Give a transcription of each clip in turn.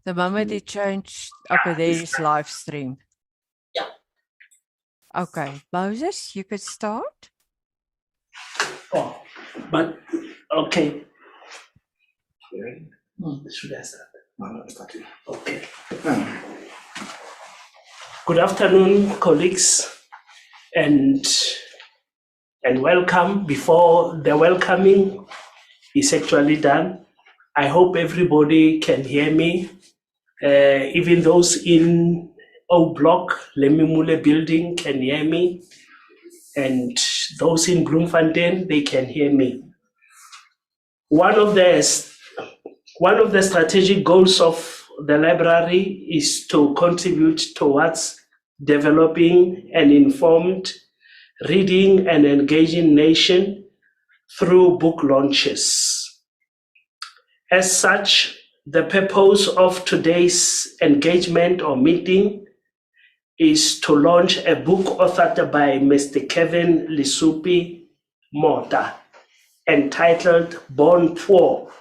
The moment it changed, okay, there is live stream. Yeah. Okay, Moses, you could start. Oh, but okay. Should I start? No, not starting. Okay. Good afternoon, colleagues, and welcome. Before the welcoming is actually done, I hope everybody can hear me. Even those in O Block, Lemimule building can hear me, and those in Bloemfontein, they can hear me. One of the strategic goals of the library is to contribute towards developing an informed, reading and engaging nation through book launches. As such, the purpose of today's engagement or meeting is to launch a book authored by Mr. Kevin Lisupi Mota, entitled Born Poor,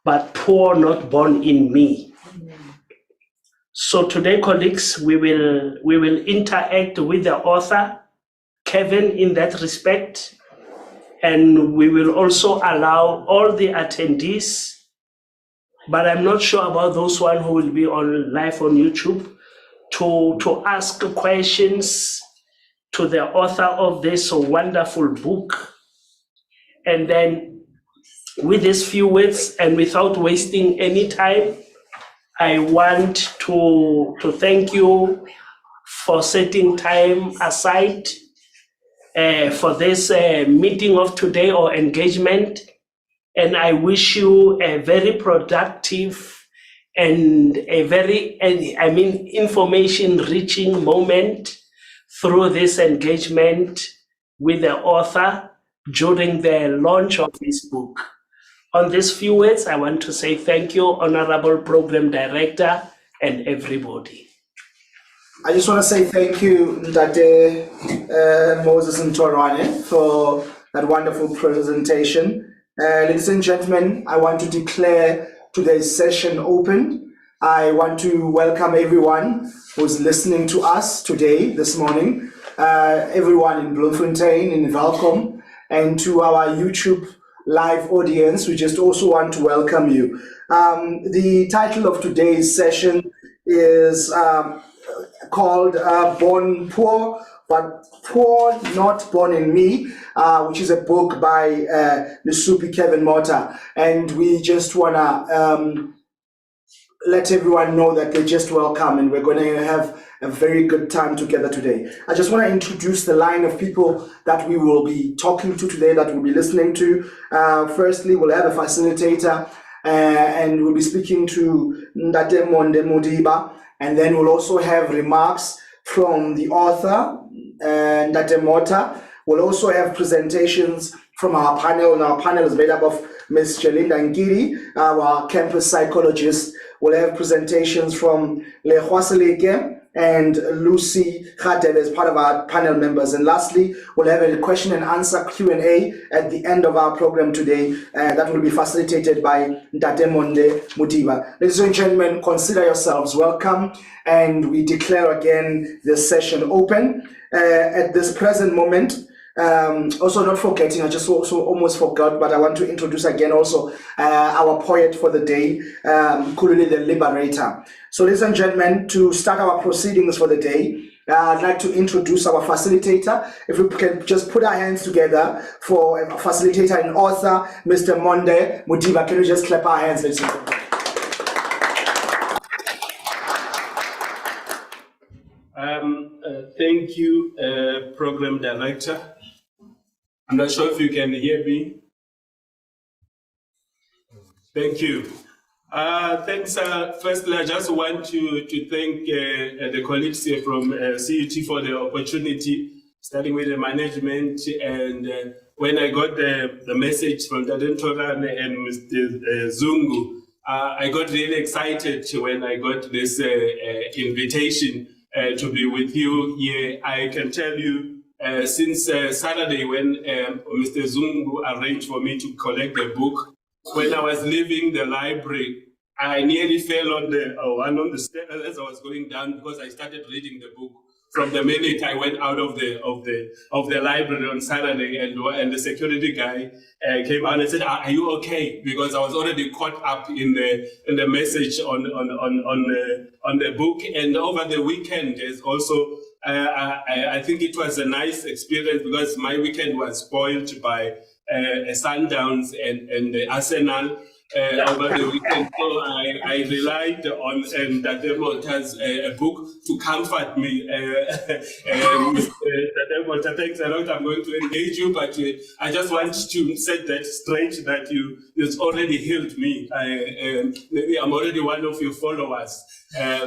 but Poor Not Born in Me. So today, colleagues, we will interact with the author, Kevin, in that respect, and we will also allow all the attendees, but I'm not sure about those one who will be on live on YouTube, to ask questions to the author of this wonderful book. And then with these few words and without wasting any time, I want to thank you for setting time aside for this meeting of today or engagement. And I wish you a very productive and a very, information-reaching moment through this engagement with the author during the launch of this book. On these few words, I want to say thank you, Honorable Program Director, and everybody. I just want to say thank you, Ndate Moses Ntorwane, for that wonderful presentation. Ladies and gentlemen, I want to declare today's session open. I want to welcome everyone who's listening to us today, this morning, everyone in Bloemfontein, in Welkom, and to our YouTube live audience. We just also want to welcome you. The title of today's session is called Born Poor, but Poor Not Born in Me, which is a book by Lisupi Kevin Mota. And we just want to let everyone know that they're just welcome, and we're going to have a very good time together today. I just want to introduce the line of people that we will be talking to today, that we'll be listening to. Firstly, we'll have a facilitator, and we'll be speaking to Ndate Monde Modiba, and then we'll also have remarks from the author, Ndate Mota. We'll also have presentations from our panel, and our panel is made up of Ms. Jelinda Ngiri, our campus psychologist. We'll have presentations from Lehwaseleke and Lucy Khadev as part of our panel members. And lastly, we'll have a question and answer Q&A at the end of our program today. That will be facilitated by Ndate Monde Modiba. Ladies and gentlemen, consider yourselves welcome, and we declare again this session open. At this present moment, also not forgetting, I just also almost forgot, but I want to introduce again also our poet for the day, Khululi the Liberator. So ladies and gentlemen, to start our proceedings for the day, I'd like to introduce our facilitator. If we can just put our hands together for a facilitator and author, Mr. Monde Modiba. Can we just clap our hands, ladies and gentlemen? Thank you, Program Director. I'm not sure if you can hear me. Thank you. Thanks. Firstly, I just want to thank the colleagues here from CUT for the opportunity, starting with the management. And when I got the message from Ndate Ntorwane and Mr. Zungu, I got really excited when I got this invitation to be with you here. I can tell you, since Saturday, when Mr. Zungu arranged for me to collect the book, when I was leaving the library, I nearly fell on the stairs as I was going down because I started reading the book. From the minute I went out of the library on Saturday, and the security guy came out and said, "Are you okay?" Because I was already caught up in the message on the book. And over the weekend, there's also I think it was a nice experience because my weekend was spoiled by Sundowns and the Arsenal. Over the weekend, so I relied on Dr. Mota's a book to comfort me. Dr. Mota, thanks a lot. I'm going to engage you, but I just want to set that straight that you've already healed me. Maybe I'm already one of your followers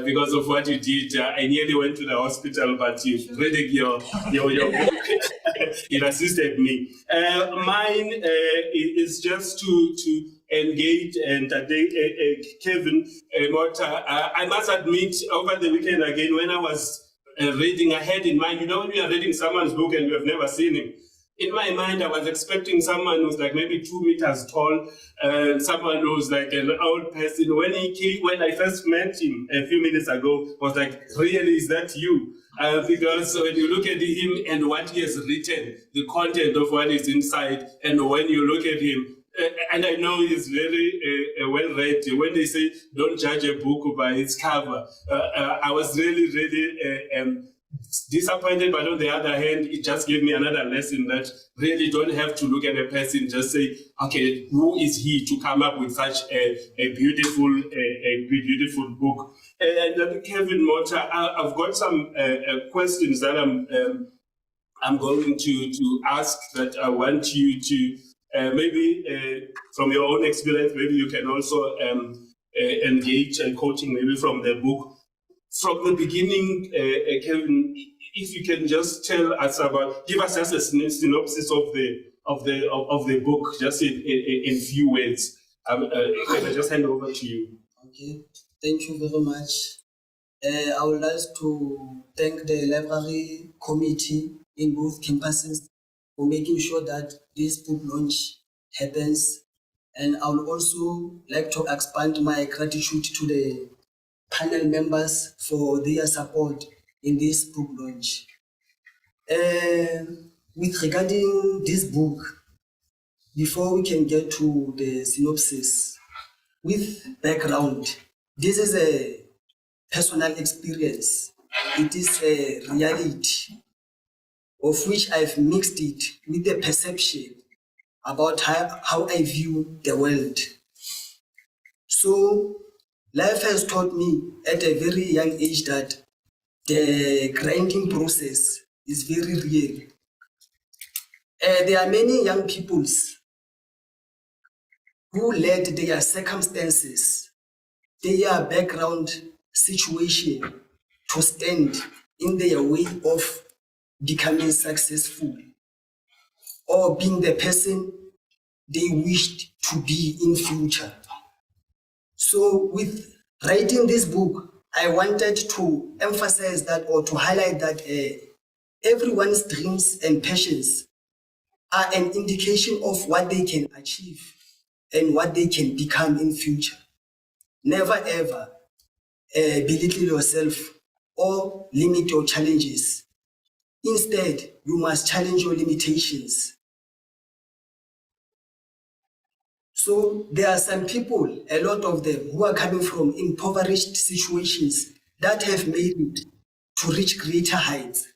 because of what you did. I nearly went to the hospital, but you've read your book. It assisted me. Mine is just to engage and Kevin Mota. I must admit, over the weekend again, when I was reading, I had in mind, when you are reading someone's book and you have never seen him, in my mind, I was expecting someone who's like maybe 2 meters tall, someone who's like an old person. When I first met him a few minutes ago, I was like, really, is that you? Because when you look at him and what he has written, the content of what is inside, and when you look at him, and I know he's very well read. When they say don't judge a book by its cover, I was really disappointed, but on the other hand, it just gave me another lesson that really don't have to look at a person, just say, okay, who is he to come up with such a beautiful book? And Kevin Mota, I've got some questions that I'm going to ask that I want you to maybe from your own experience, maybe you can also engage and coaching maybe from the book. From the beginning, Kevin, if you can just tell us give us just a synopsis of the book, just in few words. Can I just hand over to you? Okay, thank you very much. I would like to thank the library committee in both campuses for making sure that this book launch happens. And I would also like to expand my gratitude to the panel members for their support in this book launch. With regarding this book, before we can get to the synopsis, with background, this is a personal experience. It is a reality of which I've mixed it with the perception about how I view the world. So life has taught me at a very young age that the grinding process is very real. There are many young peoples who let their circumstances, their background situation to stand in their way of becoming successful or being the person they wished to be in future. So with writing this book, I wanted to emphasize that or to highlight that everyone's dreams and passions are an indication of what they can achieve and what they can become in future. Never ever belittle yourself or limit your challenges. Instead, you must challenge your limitations. So there are some people, a lot of them, who are coming from impoverished situations that have made it to reach greater heights.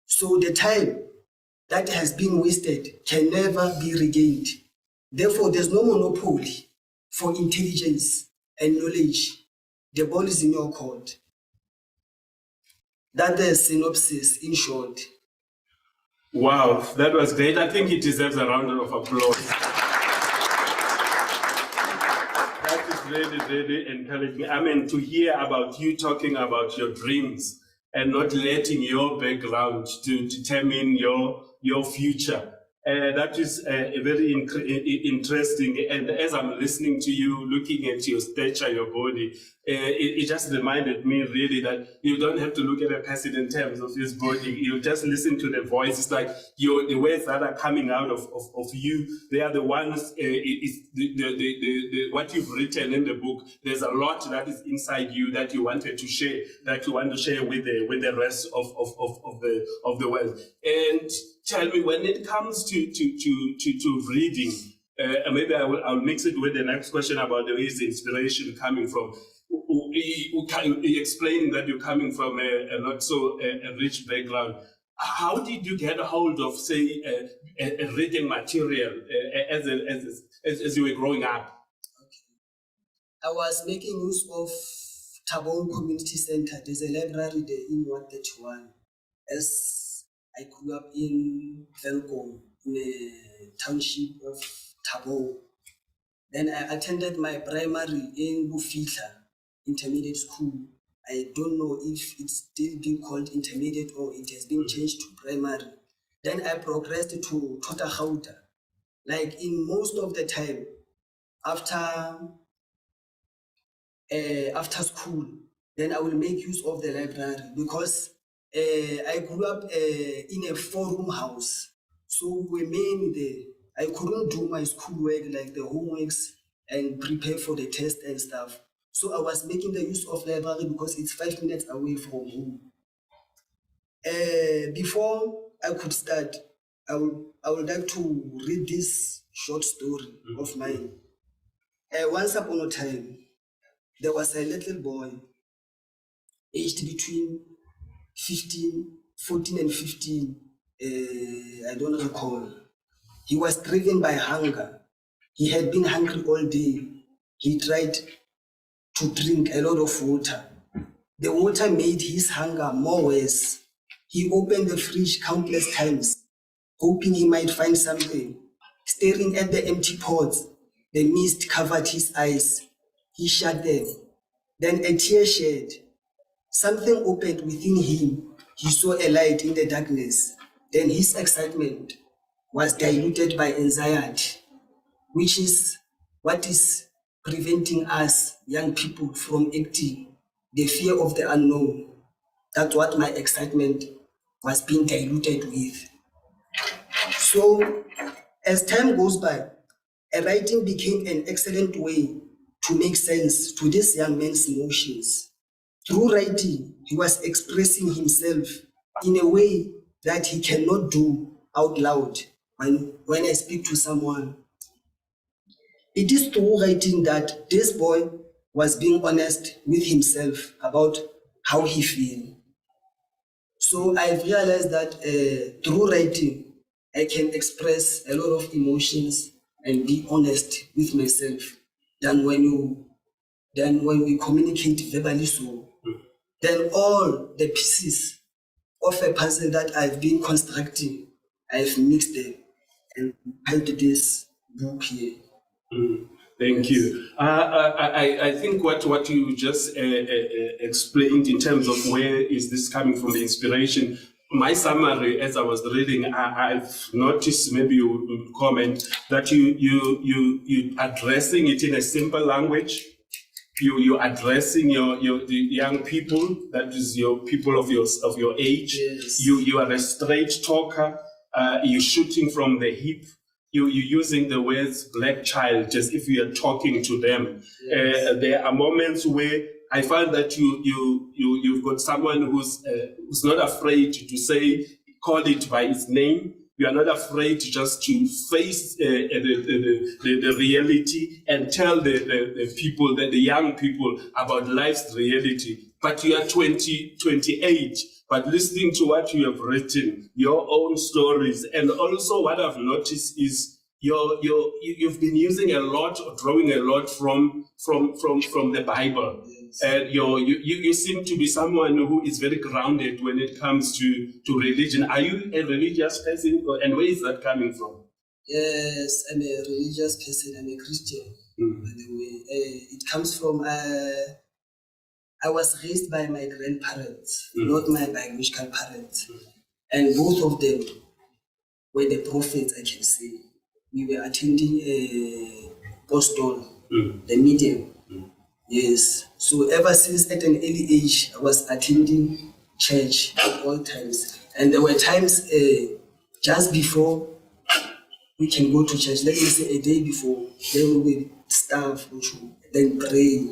So the time that has been wasted can never be regained. Therefore, there's no monopoly for intelligence and knowledge. The ball is in your court. That's the synopsis in short. Wow, that was great. I think it deserves a round of applause. That is really, really encouraging. I mean, to hear about you talking about your dreams and not letting your background to determine your future. That is very interesting. And as I'm listening to you, looking at your stature, your body, it just reminded me really that you don't have to look at a person in terms of his body. You just listen to the voice. It's like the words that are coming out of you. They are the ones. What you've written in the book. There's a lot that is inside you that you wanted to share. That you want to share with the rest of the world. And tell me, when it comes to reading. Maybe I'll mix it with the next question about where is the inspiration coming from. Explaining that you're coming from a not so rich background. How did you get a hold of, say, a reading material as you were growing up? I was making use of Tabong Community Center. There's a library there in 131. As I grew up in Velkom, in the township of Tabong. Then I attended my primary in Bufihla Intermediate School. I don't know if it's still being called intermediate or it has been changed to primary. Then I progressed to Tota Gauta. Like in most of the time, after school, then I will make use of the library because I grew up in a 4-room house. So we were mainly there. I couldn't do my schoolwork, like the homeworks, and prepare for the test and stuff. So I was making the use of library because it's 5 minutes away from home. Before I could start, I would like to read this short story of mine. Once upon a time, there was a little boy, aged between 14 and 15. I don't recall. He was driven by hunger. He had been hungry all day. He tried to drink a lot of water. The water made his hunger more worse. He opened the fridge countless times, hoping he might find something. Staring at the empty pots, the mist covered his eyes. He shut them. Then a tear shed. Something opened within him. He saw a light in the darkness. Then his excitement was diluted by anxiety, which is what is preventing us young people from acting, the fear of the unknown. That's what my excitement was being diluted with. So as time goes by, writing became an excellent way to make sense to this young man's emotions. Through writing, he was expressing himself in a way that he cannot do out loud when I speak to someone. It is through writing that this boy was being honest with himself about how he feels. So I've realized that through writing, I can express a lot of emotions and be honest with myself than when we communicate verbally. So then all the pieces of a puzzle that I've been constructing, I've mixed them and built this book here. Thank you. I think what you just explained in terms of where is this coming from, the inspiration. My summary, as I was reading, I've noticed, maybe you will comment, that you addressing it in a simple language. You addressing the young people, that is your people of your age. Yes. You are a straight talker. You're shooting from the hip. You're using the words black child as if you are talking to them. Yes. There are moments where I find that you've got someone who's not afraid to say, call it by its name. You are not afraid just to face the reality and tell the people, the young people, about life's reality. But you are 28, but listening to what you have written, your own stories, and also what I've noticed is you've been using a lot, or drawing a lot from the Bible. Yes. And you seem to be someone who is very grounded when it comes to religion. Are you a religious person, and where is that coming from? Yes, I'm a religious person. I'm a Christian, by the way. It comes from, I was raised by my grandparents, not my biological parents. And both of them were the prophets, I can say. We were attending a apostol, the medium. Yes. So ever since at an early age, I was attending church at all times. And there were times just before we can go to church, let me say a day before, then we will start, then pray.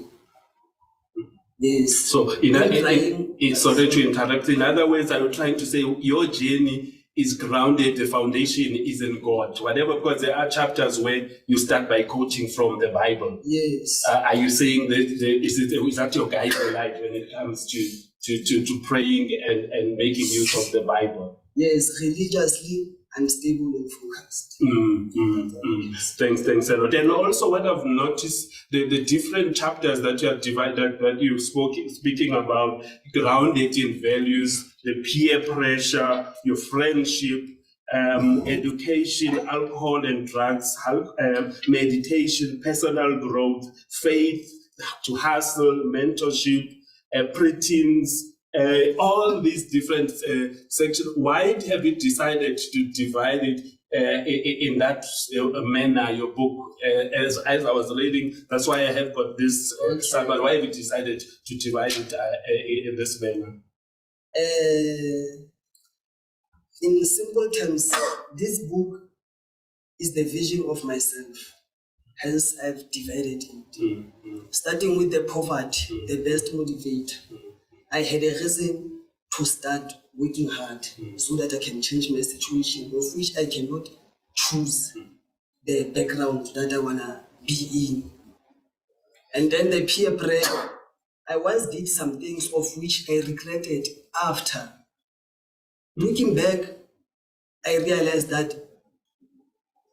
Yes. So, sorry to interrupt. In other words, I'm trying to say your journey is grounded, the foundation is in God. Whatever, because there are chapters where you start by quoting from the Bible. Yes. Are you saying that is that your guiding light when it comes to praying and making use of the Bible? Yes, religiously unstable and focused. Thanks a lot. And also, what I've noticed, the different chapters that you have divided, that you speaking about, grounded in values, the peer pressure, your friendship, education, alcohol and drugs, meditation, personal growth, faith, to hustle, mentorship, preteens, all these different sections. Why have you decided to divide it in that manner, your book? As I was reading, that's why I have got this summary. Why have you decided to divide it in this manner? In simple terms, this book is the vision of myself. Hence, I've divided it. Starting with the poverty, the best motivator. I had a reason to start working hard so that I can change my situation, of which I cannot choose the background that I wanna be in. And then the peer pressure. I once did some things of which I regretted after. Looking back, I realized that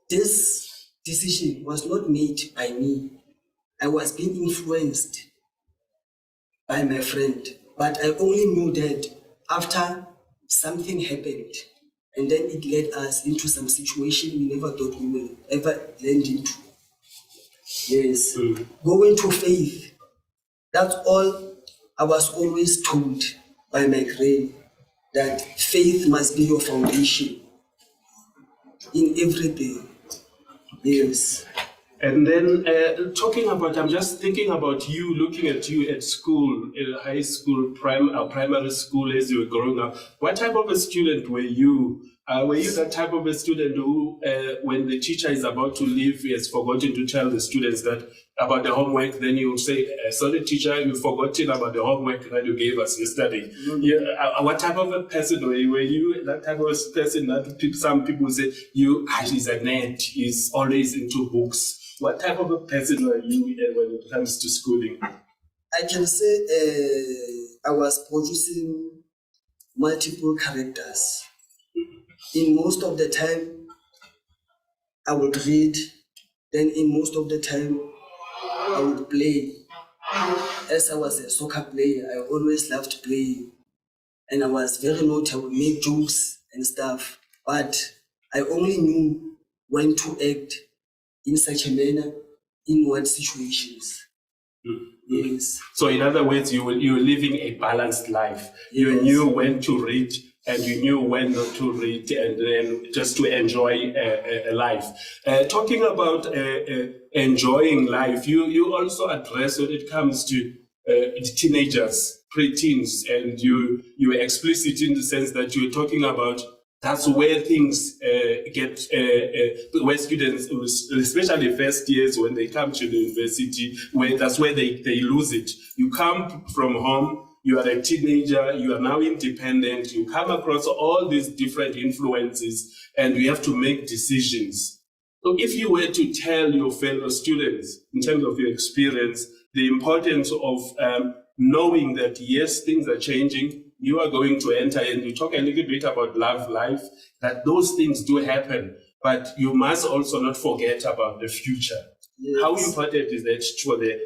this decision was not made by me. I was being influenced by my friend, but I only knew that after something happened, and then it led us into some situation we never thought we would ever land into. Yes, going to faith. That's all I was always told by my grade, that faith must be your foundation in everything. Yes. And then talking about, I'm just thinking about you, looking at you at school, high school, primary school as you were growing up. What type of a student were you? Were you that type of a student who, when the teacher is about to leave, he has forgotten to tell the students that about the homework, then you will say, sorry teacher, you've forgotten about the homework that you gave us yesterday. What type of a person were you? Were you that type of a person that some people say, he's a nerd, he's always into books? What type of a person were you when it comes to schooling? I can say I was producing multiple characters. In most of the time, I would read. Then in most of the time, I would play. As I was a soccer player, I always loved playing. And I was very naughty, I would make jokes and stuff. But I only knew when to act in such a manner, in what situations. Yes. So in other words, you were living a balanced life. Yes. You knew when to read and you knew when not to read, and then just to enjoy a life. Talking about enjoying life, you also address when it comes to teenagers, preteens, and you were explicit in the sense that you were talking about that's where things get, where students, especially first years when they come to the university, that's where they lose it. You come from home, you are a teenager, you are now independent, you come across all these different influences, and you have to make decisions. So if you were to tell your fellow students, in terms of your experience, the importance of knowing that yes, things are changing, you are going to enter, and you talk a little bit about love life, that those things do happen, but you must also not forget about the future. Yes. How important is that for the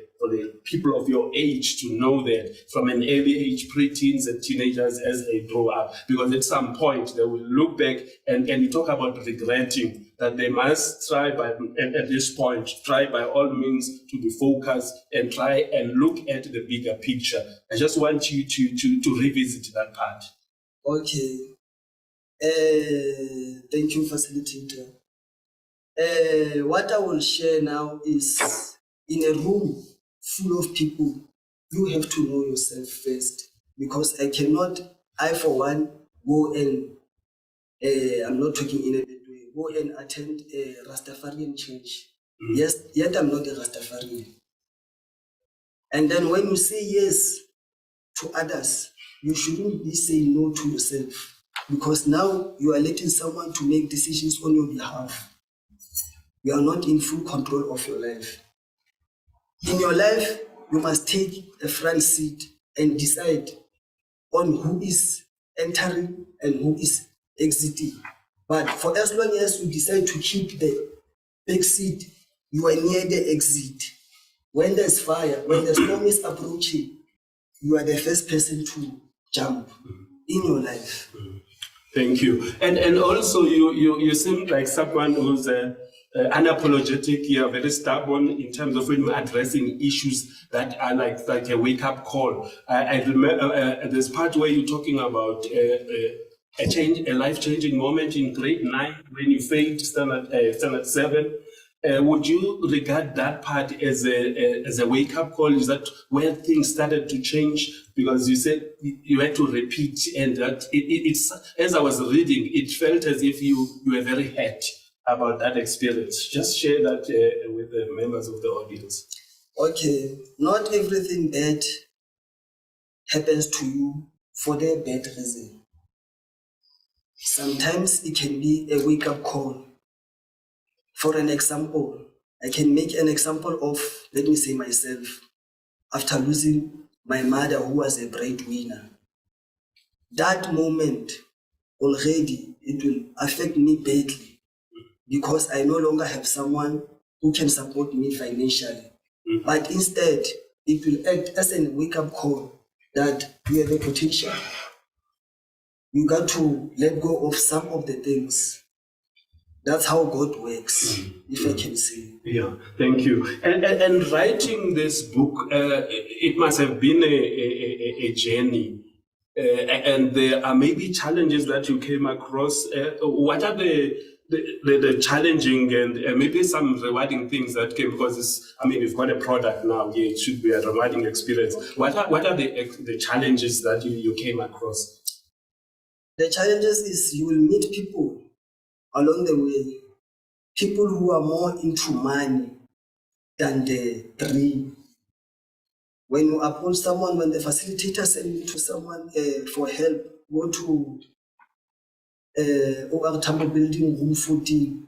people of your age to know that from an early age, preteens and teenagers as they grow up? Because at some point they will look back and you talk about regretting, that they must try at this point, try by all means to be focused and try and look at the bigger picture. I just want you to revisit that part. Okay. Thank you, facilitator. What I will share now is in a room full of people, you have to know yourself first. Because I for one, go and, I'm not talking in a bad way, go and attend a Rastafarian church. Yes, yet I'm not a Rastafarian. And then when you say yes to others, you shouldn't be saying no to yourself, because now you are letting someone to make decisions on your behalf. You are not in full control of your life. In your life, you must take a front seat and decide on who is entering and who is exiting. But for as long as you decide to keep the back seat, you are near the exit. When there's fire, when the storm is approaching, you are the first person to jump in your life. Thank you. And also you seem like someone who's unapologetic, you're very stubborn in terms of when you're addressing issues that are like a wake-up call. I remember there's part where you're talking about a life-changing moment in grade 9 when you failed standard 7. Would you regard that part as a wake-up call? Is that where things started to change? Because you said you had to repeat, and that it's as I was reading, it felt as if you were very hurt about that experience. Just share that with the members of the audience. Okay, not everything bad happens to you for their bad reason. Sometimes it can be a wake-up call. For an example, I can make an example of, let me say myself, after losing my mother who was a breadwinner. That moment already, it will affect me badly because I no longer have someone who can support me financially. But instead, it will act as a wake-up call that you have a potential. You got to let go of some of the things. That's how God works, if I can say. Yeah, thank you. And writing this book, it must have been a journey. And there are maybe challenges that you came across. What are the challenging and maybe some rewarding things that came? Because you've got a product now. Yeah, it should be a rewarding experience. What are the challenges that you came across? The challenges is you will meet people along the way, people who are more into money than the dream. When you approach someone, when the facilitator sends you to someone for help, go to OR Tambo building room 14,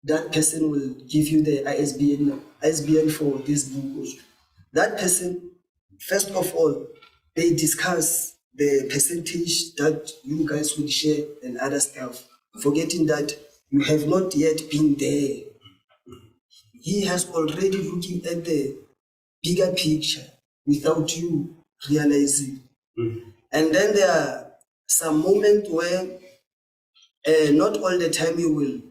that person will give you the ISBN for this book. That person, first of all, they discuss the percentage that you guys will share and other stuff, forgetting that you have not yet been there. He has already looking at the bigger picture without you realizing. And then there are some moments where not all the time you will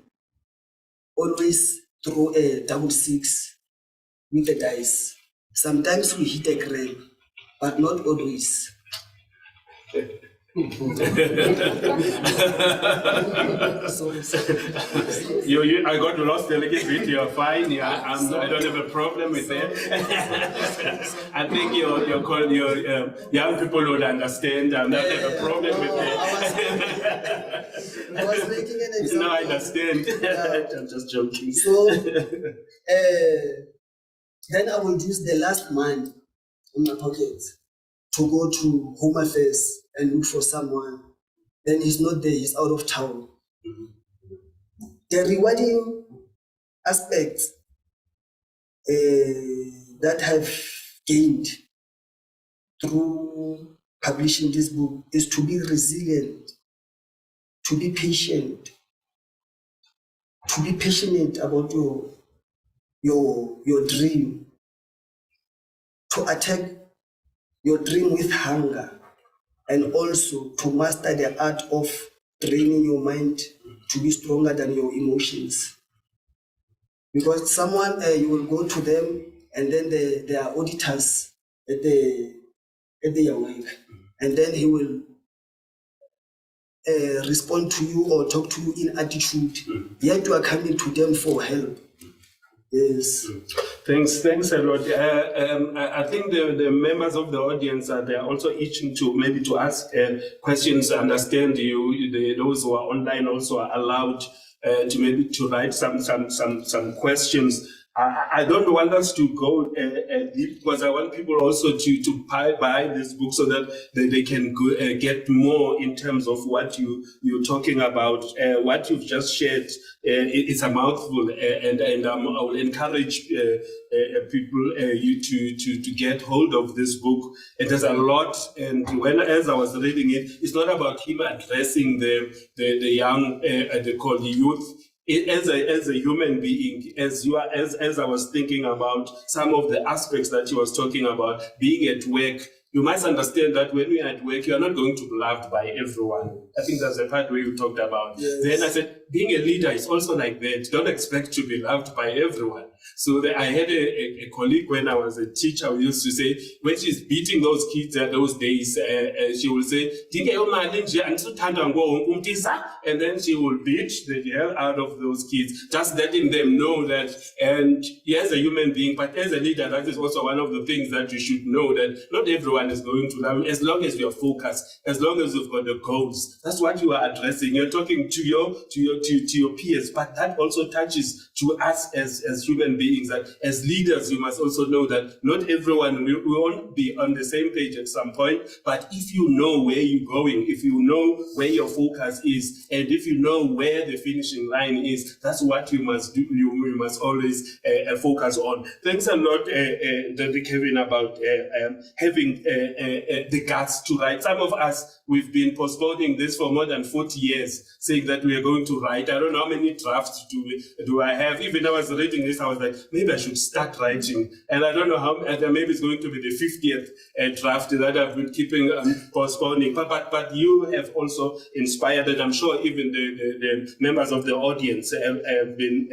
always throw a 6 with the dice. Sometimes we hit a grand, but not always. I got lost a little bit. You're fine. I don't have a problem with that. I think your young people would understand. I don't have a problem with that. I was making an example. No, I understand. I'm just joking. So then I will use the last month in my pocket to go to Home Affairs and look for someone. Then he's not there, he's out of town. The rewarding aspects that I've gained through publishing this book is to be resilient, to be patient, to be passionate about your dream, to attack your dream with hunger, and also to master the art of training your mind to be stronger than your emotions. Because someone, you will go to them and then they are auditors at their work, and then he will respond to you or talk to you in attitude, yet you are coming to them for help. Yes. Thanks a lot. I think the members of the audience they are also itching to maybe to ask questions. Understand those who are online also are allowed to maybe to write some questions. I don't want us to go deep because I want people also to buy this book so that they can get more in terms of what you're talking about. What you've just shared, it's a mouthful, and I will encourage people you to get hold of this book. It has a lot, and as I was reading it, it's not about him addressing the young, they call the youth. As a human being, as I was thinking about some of the aspects that he was talking about, being at work, you must understand that when you're at work, you are not going to be loved by everyone. I think that's the part where you talked about. Yes. Then I said, being a leader is also like that. Don't expect to be loved by everyone. So I had a colleague when I was a teacher who used to say, when she's beating those kids at those days, she will say, and then she will beat the hell out of those kids, just letting them know that, and as a human being, but as a leader, that is also one of the things that you should know, that not everyone is going to love you, as long as you're focused, as long as you've got the goals. That's what you are addressing. You're talking to your peers, but that also touches to us as human beings, that as leaders, you must also know that not everyone will won't be on the same page at some point, but if you know where you're going, if you know where your focus is, and if you know where the finishing line is, that's what you must do. You must always focus on. Thanks a lot, Dr. Kevin, about having the guts to write. Some of us, we've been postponing this for more than 40 years, saying that we are going to write. I don't know how many drafts do I have. Even I was reading this, I was like, maybe I should start writing. And I don't know how, maybe it's going to be the 50th draft that I've been keeping postponing. But you have also inspired, and I'm sure even the members of the audience have been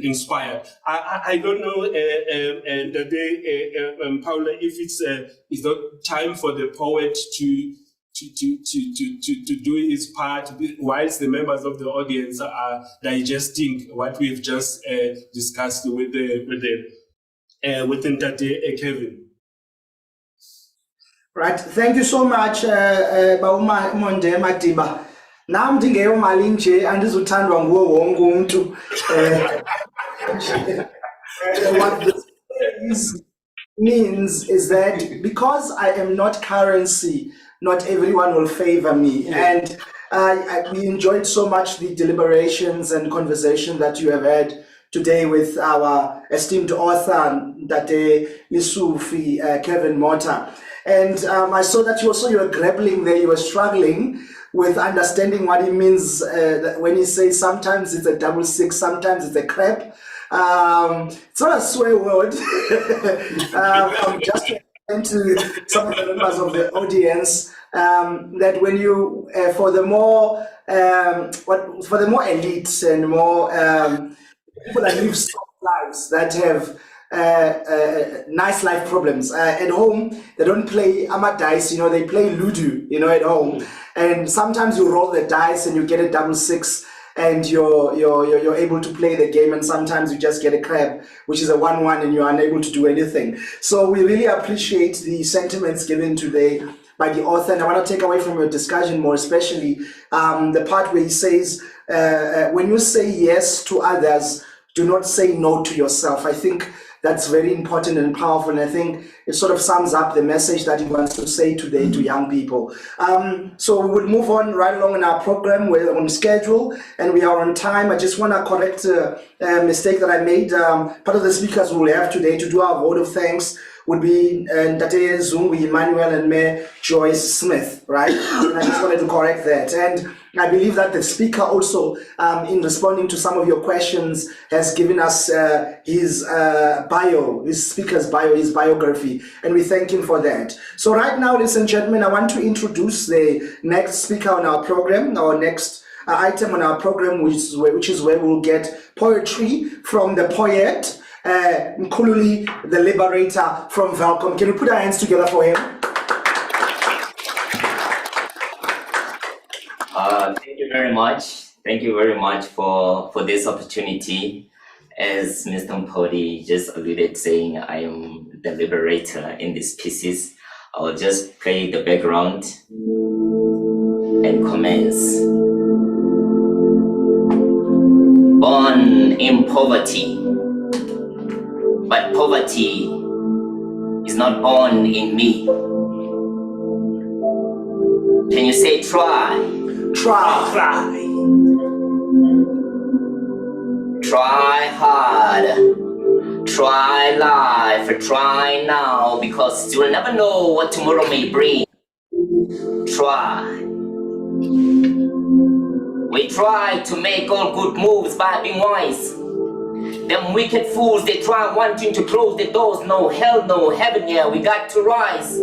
inspired. I don't know, Paula, if it's not time for the poet to do his part whilst the members of the audience are digesting what we've just discussed with Ntate Kevin. Right, thank you so much, Bauma Monde Madiba. Nam ndingeyo mali nje andizothandwa nguwo wonke umuntu. What this means is that because I am not currency, not everyone will favor me. And we enjoyed so much the deliberations and conversation that you have had today with our esteemed author, Ntate Lesufi Kevin Motha. And I saw that you were grappling there, you were struggling with understanding what it means when he says sometimes it's a 66, sometimes it's a crap. It's not a swear word. I'm just trying to some of the members of the audience that when you for the more elites and more people that live soft lives that have nice life problems at home, they don't play dice, they play Ludo, at home, and sometimes you roll the dice and you get a 66 and you're able to play the game, and sometimes you just get a crab, which is a 1-1, and you're unable to do anything. So we really appreciate the sentiments given today by the author, and I want to take away from your discussion more especially the part where he says, when you say yes to others, do not say no to yourself. I think that's very important and powerful, and I think it sort of sums up the message that he wants to say today to young people. So we will move on right along in our program. We're on schedule and we are on time. I just want to correct a mistake that I made. Part of the speakers we will have today to do our vote of thanks would be Ntate Zungu Emmanuel and Mayor Joyce Smith, right? And I just wanted to correct that. And I believe that the speaker also, in responding to some of your questions, has given us his bio, his speaker's bio, his biography, and we thank him for that. So right now, ladies and gentlemen, I want to introduce the next speaker on our program, our next item on our program, which is where we'll get poetry from the poet, Nkululi, the liberator from Welkom. Can we put our hands together for him? Thank you very much. Thank you very much for this opportunity. As Mr. Mpodi just alluded, saying I am the liberator in these pieces, I'll just play the background and commence. Born in poverty, but poverty is not born in me. Can you say try? Try. Try hard, try life, try now, because you'll never know what tomorrow may bring. Try. We try to make all good moves by being wise. Them wicked fools, they try wanting to close the doors. No hell, no heaven, yeah, we got to rise.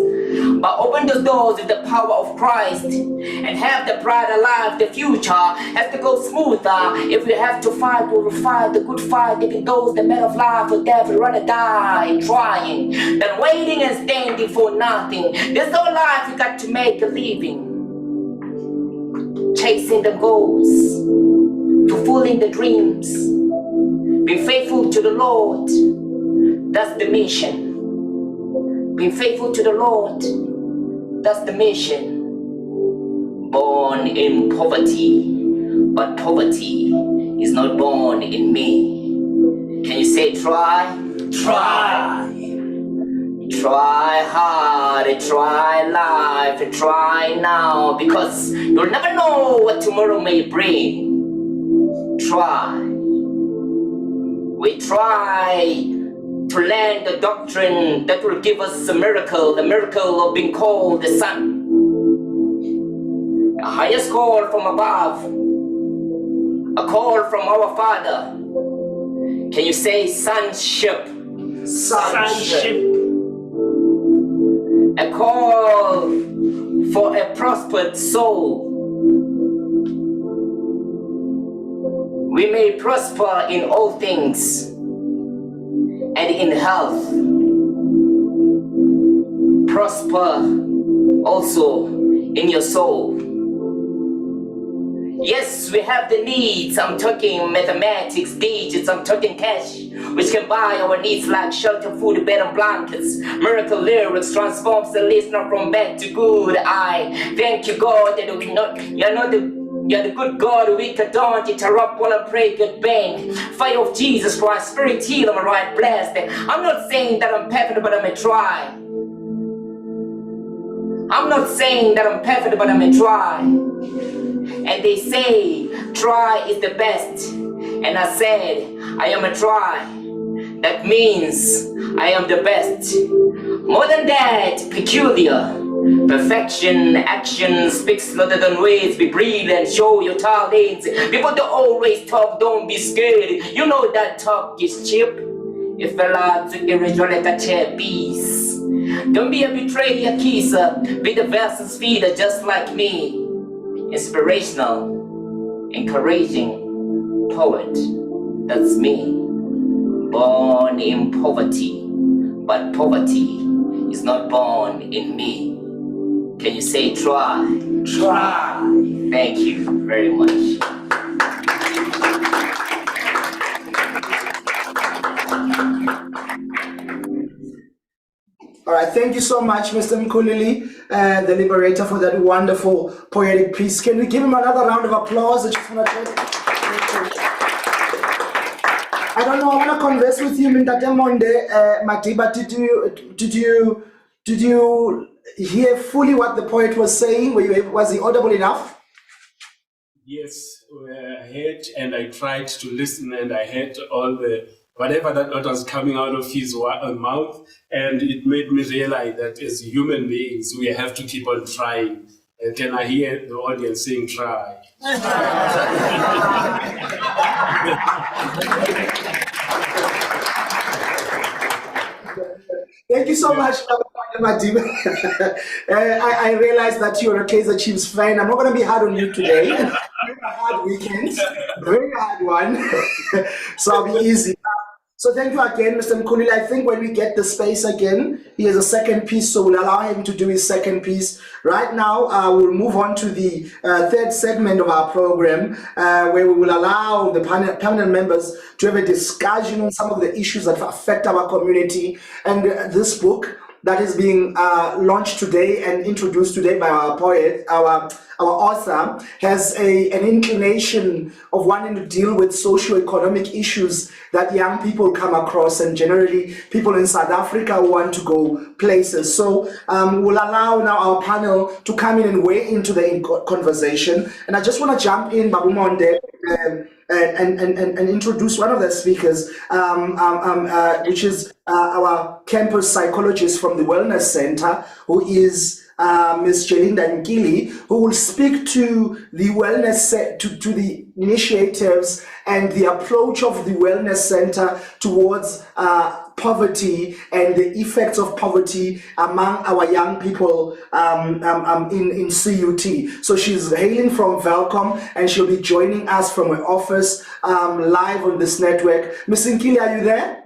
But open the doors with the power of Christ and have the pride alive. The future has to go smoother. If we have to fight, we'll fight the good fight. Taking those that made of life will never rather die trying than waiting and standing for nothing. There's no life, we got to make a living. Chasing the goals, fulfilling the dreams, being faithful to the Lord, that's the mission. Being faithful to the Lord, that's the mission. Born in poverty, but poverty is not born in me. Can you say try? Try. Try hard, try life, try now, because you'll never know what tomorrow may bring. Try. We try to learn the doctrine that will give us a miracle, the miracle of being called the Son. A highest call from above, a call from our Father. Can you say sonship? Sonship. A call for a prospered soul. We may prosper in all things and in health. Prosper also in your soul. Yes, we have the needs. I'm talking mathematics, digits, I'm talking cash, which can buy our needs like shelter, food, bed, and blankets. Miracle lyrics transforms the listener from bad to good. I thank you, God, that you're the good God. We don't interrupt while I pray, good bang. Fire of Jesus Christ, Spirit heal, I'm right blessed. I'm not saying that I'm perfect, but I'm a try. I'm not saying that I'm perfect, but I'm a try. And they say, try is the best. And I said, I am a try. That means I am the best. More than that, peculiar. Perfection, action speaks louder than words. Be breathe and show your talents. People don't always talk, don't be scared. You know that talk is cheap. If a lot to irregular like a chair piece. Don't be a betrayer, kisser. Be the vessel's feeder just like me. Inspirational, encouraging poet. That's me. Born in poverty, but poverty is not born in me. Can you say try? Try. Thank you very much. All right, thank you so much, Mr. Mkhululi, the Liberator, for that wonderful poetic piece. Can we give him another round of applause? I just want to I don't know. I want to converse with you, Mntate Monde, Madiba. Did you hear fully what the poet was saying? Was he audible enough? Yes, I heard, and I tried to listen, and I heard all the whatever that was coming out of his mouth, and it made me realize that as human beings, we have to keep on trying. And can I hear the audience saying try? Thank you so much, Madiba. I realize that you're a Kaizer Chiefs fan. I'm not going to be hard on you today. Very hard weekend, very hard one. So I'll be easy. So thank you again, Mr. Mkhululi. I think when we get the space again, he has a second piece, so we'll allow him to do his second piece. Right now, we'll move on to the third segment of our program, where we will allow the panel members to have a discussion on some of the issues that affect our community. And this book that is being launched today and introduced today by our poet, our author, has an inclination of wanting to deal with socio-economic issues that young people come across, and generally people in South Africa want to go places. So we'll allow now our panel to come in and weigh into the conversation. And I just want to jump in, Babu Monde, and introduce one of the speakers, which is our campus psychologist from the Wellness Center, who is Ms. Jelinda Nkili, who will speak to the wellness to the initiatives and the approach of the Wellness Center towards poverty and the effects of poverty among our young people in CUT. So she's hailing from Welcome, and she'll be joining us from her office live on this network. Ms. Nkili, are you there?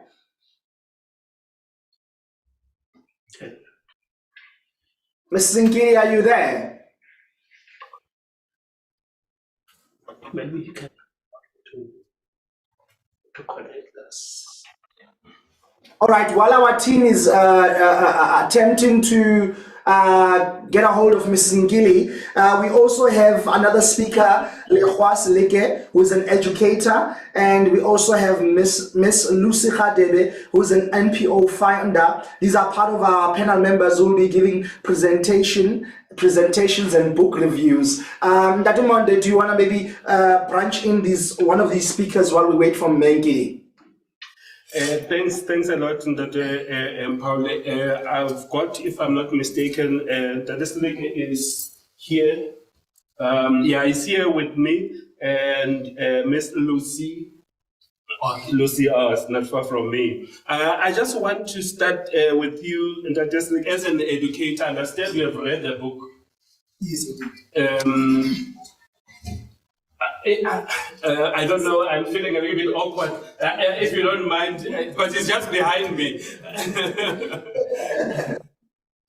Mrs. Nkili, are you there? Maybe you can to connect us. All right, while our team is attempting to get a hold of Mrs. Nkili, we also have another speaker, Lehwas Leke, who is an educator, and we also have Miss Lucy Khadebe, who is an NPO founder. These are part of our panel members who will be giving presentations and book reviews. Dr. Monde, do you want to maybe branch in one of these speakers while we wait for Nkili? Thanks a lot, Dr. Paul. I've got, if I'm not mistaken, Dr. Slik is here. He's here with me, and Miss Lucy. Lucy is not far from me. I just want to start with you, Dr. Slik, as an educator. I understand you have read the book. Yes, indeed. I don't know, I'm feeling a little bit awkward, if you don't mind, because it's just behind me.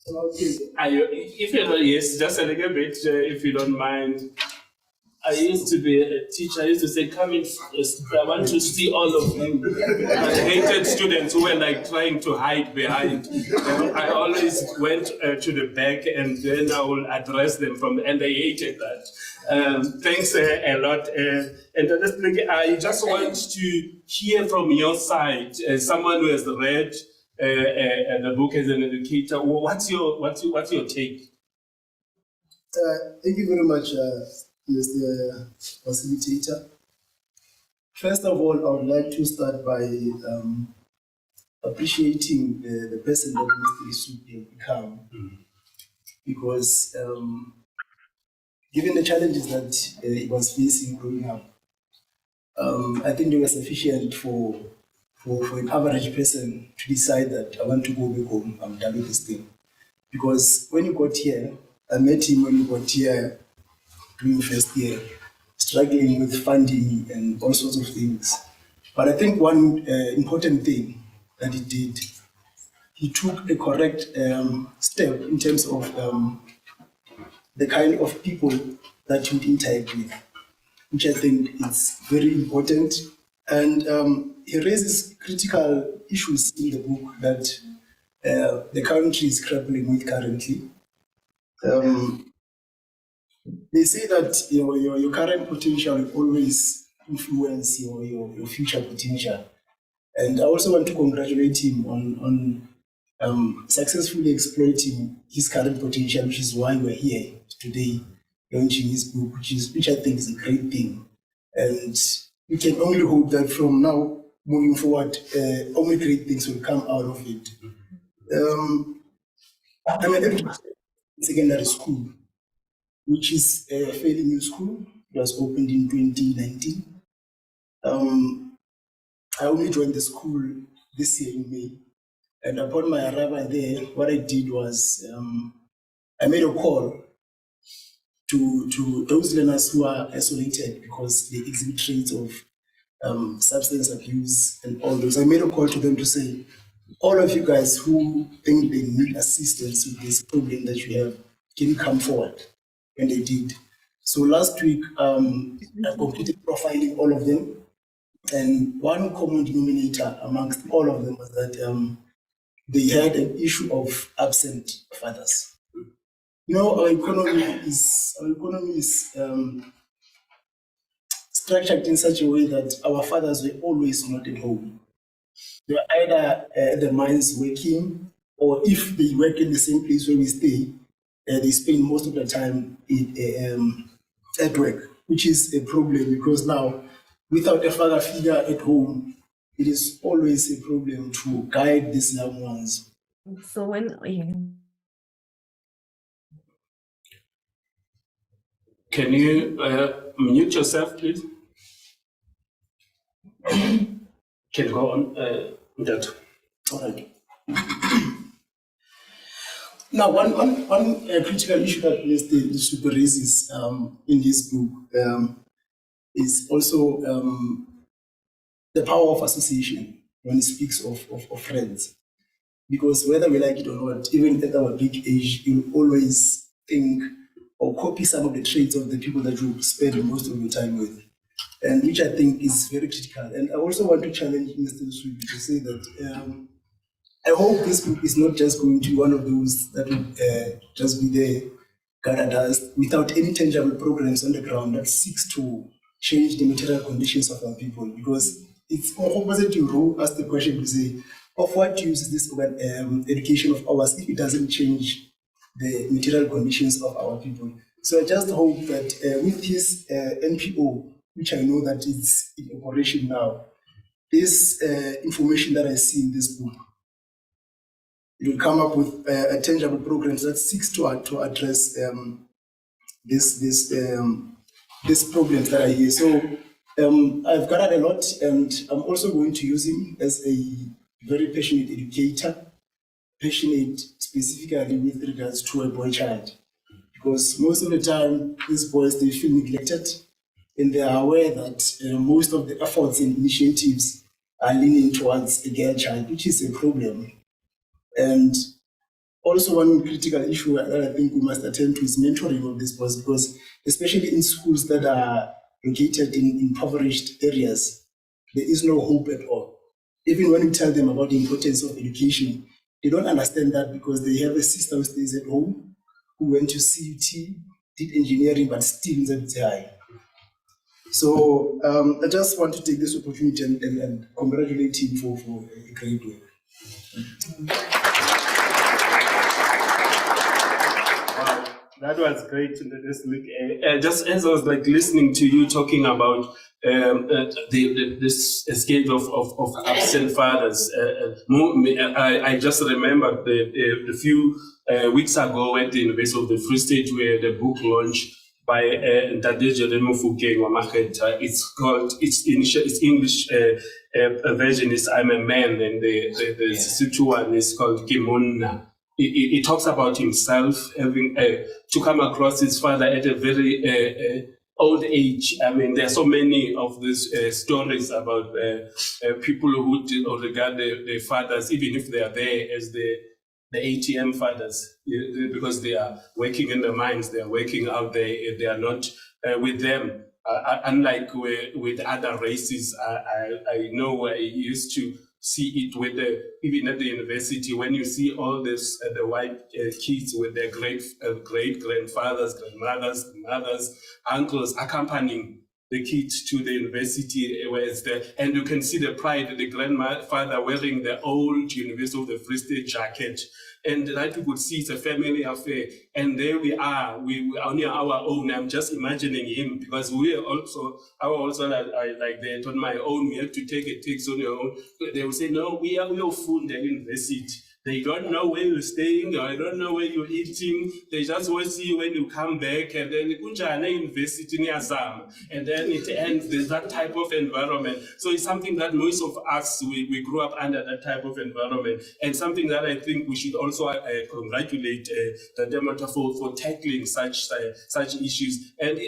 If you know, yes, just a little bit, if you don't mind. I used to be a teacher. I used to say, come in first. I want to see all of you. I hated students who were like trying to hide behind. I always went to the back, and then I will address them and they hated that. Thanks a lot. And I just want to hear from your side, as someone who has read the book as an educator. What's your take? Thank you very much, Mr. Facilitator. First of all, I would like to start by appreciating the person that Mr. Isuke has become, because given the challenges that he was facing growing up, I think they were sufficient for an average person to decide that I want to go back home, I'm done with this thing. Because when you got here, I met him when he got here during first year, struggling with funding and all sorts of things. But I think one important thing that he did, he took a correct step in terms of the kind of people that he would interact with, which I think is very important. And he raises critical issues in the book that the country is grappling with currently. They say that your current potential will always influence your future potential. And I also want to congratulate him on successfully exploiting his current potential, which is why we're here today launching his book, which I think is a great thing. And we can only hope that from now moving forward, only great things will come out of it. I'm an educator in secondary school, which is a fairly new school. It was opened in 2019. I only joined the school this year in May. And upon my arrival there, what I did was I made a call to those learners who are isolated because they exhibit traits of substance abuse and all those. I made a call to them to say, all of you guys who think they need assistance with this problem that you have, can you come forward? And they did. So last week, I completed profiling all of them. And one common denominator amongst all of them was that they had an issue of absent fathers. You know, our economy is structured in such a way that our fathers were always not at home. They were either at the mines working, or if they work in the same place where we stay, they spend most of the time at work, which is a problem because now, without a father figure at home, it is always a problem to guide these young ones. So when Can you mute yourself, please? Can you go on that? All right. Now, one critical issue that Mr. Super raises in his book is also the power of association when he speaks of friends. Because whether we like it or not, even at our big age, you always think or copy some of the traits of the people that you spend most of your time with, and which I think is very critical. And I also want to challenge Mr. Subi to say that I hope this book is not just going to be one of those that will just be there, gather dust, without any tangible programs on the ground that seeks to change the material conditions of our people. Because it's opposite to Ro asked the question to say, of what use is this education of ours if it doesn't change the material conditions of our people? So I just hope that with this NPO, which I know that is in operation now, this information that I see in this book, it will come up with a tangible program that seeks to address these problems that are here. So I've gathered a lot, and I'm also going to use him as a very passionate educator, passionate specifically with regards to a boy child. Because most of the time, these boys, they feel neglected, and they are aware that most of the efforts and initiatives are leaning towards a girl child, which is a problem. And also one critical issue that I think we must attend to is mentoring of these boys, because especially in schools that are located in impoverished areas, there is no hope at all. Even when we tell them about the importance of education, they don't understand that because they have a sister who stays at home, who went to CUT, did engineering, but still is at high. So I just want to take this opportunity and congratulate him for a great work. Wow, that was great. Just as I was like listening to you talking about this escape of absent fathers, I just remembered the few weeks ago at the University of the Free State where the book launched by Ndade Jeremy Fukeng Wamacheta. It's called, its English version is I'm a Man, and the Sotho one is called Kimonna. He talks about himself having to come across his father at a very old age. I mean, there are so many of these stories about people who regard their fathers, even if they are there as the ATM fathers, because they are working in the mines, they are working out there, they are not with them. Unlike with other races, I know I used to see it with even at the university, when you see all this, the white kids with their great grandfathers, grandmothers, mothers, uncles accompanying the kids to the university, where it's there, and you can see the pride of the grandfather wearing the old University of the Free State jacket. And that you could see it's a family affair. And there we are on our own. I'm just imagining him, because we are also, like that on my own, we have to take a takes on your own. They will say, no, we are full in the university. They don't know where you're staying, or they don't know where you're eating. They just want to see you when you come back, and then kunjani university niyazama, and then it ends. There's that type of environment. So it's something that most of us, we grew up under that type of environment, and something that I think we should also congratulate the Demota for tackling such issues. And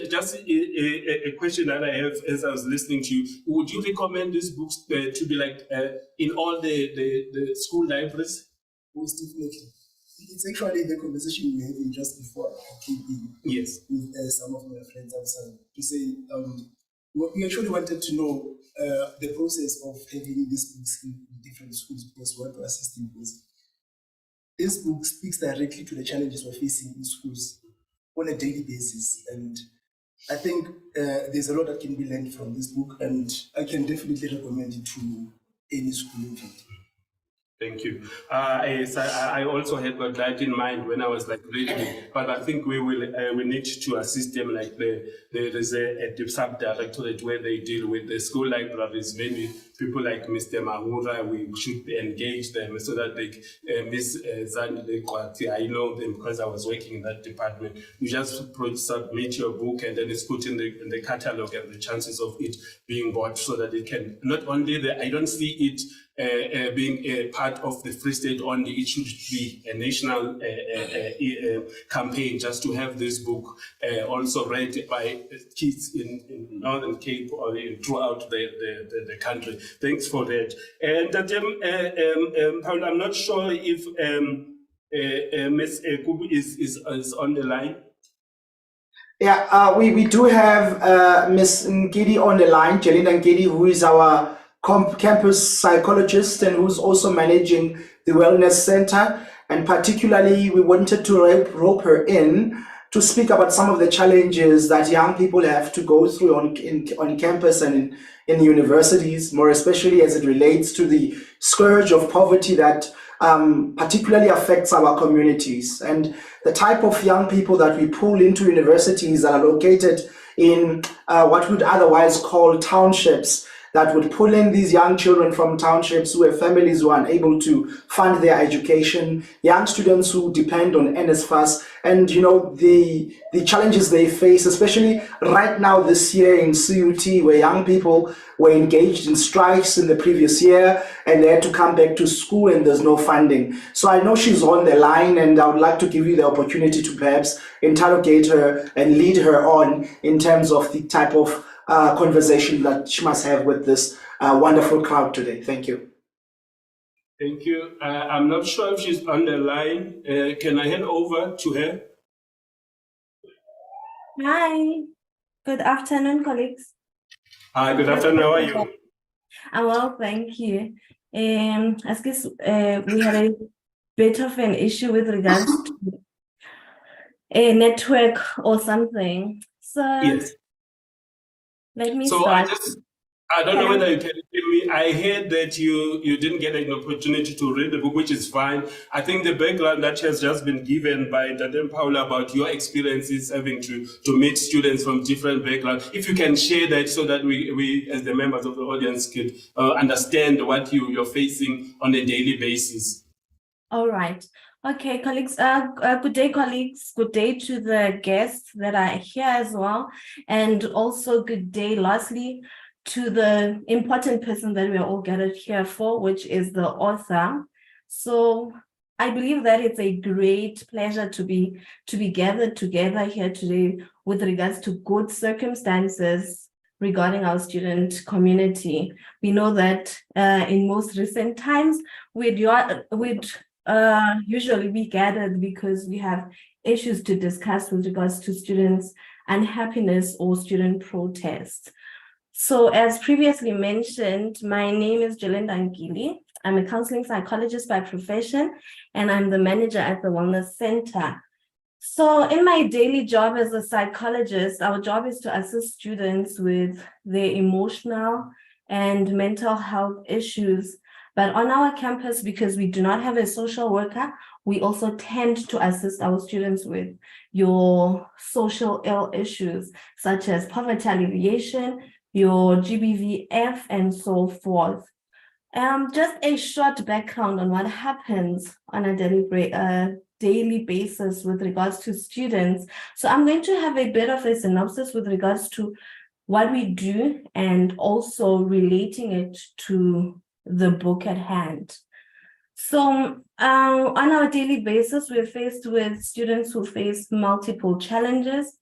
just a question that I have as I was listening to you: would you recommend these books to be like in all the school libraries? Most definitely. It's actually the conversation we were having just before I came in. Yes. With some of my friends outside to say, we actually wanted to know the process of having these books in different schools because we want to assist in this. This book speaks directly to the challenges we're facing in schools on a daily basis. And I think there's a lot that can be learned from this book, and I can definitely recommend it to any school in fact. Thank you. I also had got that in mind when I was like reading, but I think we need to assist them. Like there's a sub-directorate where they deal with the school libraries. Maybe people like Mr. Mahura, we should engage them so that they, Ms. Zandi, I know them because I was working in that department. You just submit your book and then it's put in the catalog and the chances of it being bought so that it can, not only I don't see it being a part of the Free State only, it should be a national campaign just to have this book also read by kids in Northern Cape or throughout the country. Thanks for that. And Paul, I'm not sure if Ms. Kubu is on the line. Yeah, we do have Ms. Ngidi on the line, Jelinda Ngidi, who is our campus psychologist and who's also managing the Wellness Center. And particularly, we wanted to rope her in to speak about some of the challenges that young people have to go through on campus and in universities, more especially as it relates to the scourge of poverty that particularly affects our communities. And the type of young people that we pull into universities that are located in what we'd otherwise call townships, that would pull in these young children from townships who have families who are unable to fund their education, young students who depend on NSFAS, and you know the challenges they face, especially right now this year in CUT, where young people were engaged in strikes in the previous year and they had to come back to school and there's no funding. So I know she's on the line and I would like to give you the opportunity to perhaps interrogate her and lead her on in terms of the type of conversation that she must have with this wonderful crowd today. Thank you. Thank you. I'm not sure if she's on the line. Can I hand over to her? Hi. Good afternoon, colleagues. Hi, good afternoon. How are you? I'm well, thank you. I guess we had a bit of an issue with regards to a network or something. So Yes. let me So start. I don't know whether you can hear me. I heard that you didn't get an opportunity to read the book, which is fine. I think the background that has just been given by Dadem Paula about your experiences having to meet students from different backgrounds, if you can share that so that we as the members of the audience could understand what you're facing on a daily basis. All right. Okay, colleagues, good day, colleagues. Good day to the guests that are here as well. And also good day, lastly, to the important person that we're all gathered here for, which is the author. So I believe that it's a great pleasure to be gathered together here today with regards to good circumstances regarding our student community. We know that in most recent times, we'd usually be gathered because we have issues to discuss with regards to students' unhappiness or student protests. So as previously mentioned, my name is Jelinda Ngidi. I'm a counseling psychologist by profession, and I'm the manager at the Wellness Center. So in my daily job as a psychologist, our job is to assist students with their emotional and mental health issues. But on our campus, because we do not have a social worker, we also tend to assist our students with your social ill issues, such as poverty alleviation, your GBVF, and so forth. Just a short background on what happens on a daily basis with regards to students. So I'm going to have a bit of a synopsis with regards to what we do and also relating it to the book at hand. So on our daily basis, we're faced with students who face multiple challenges.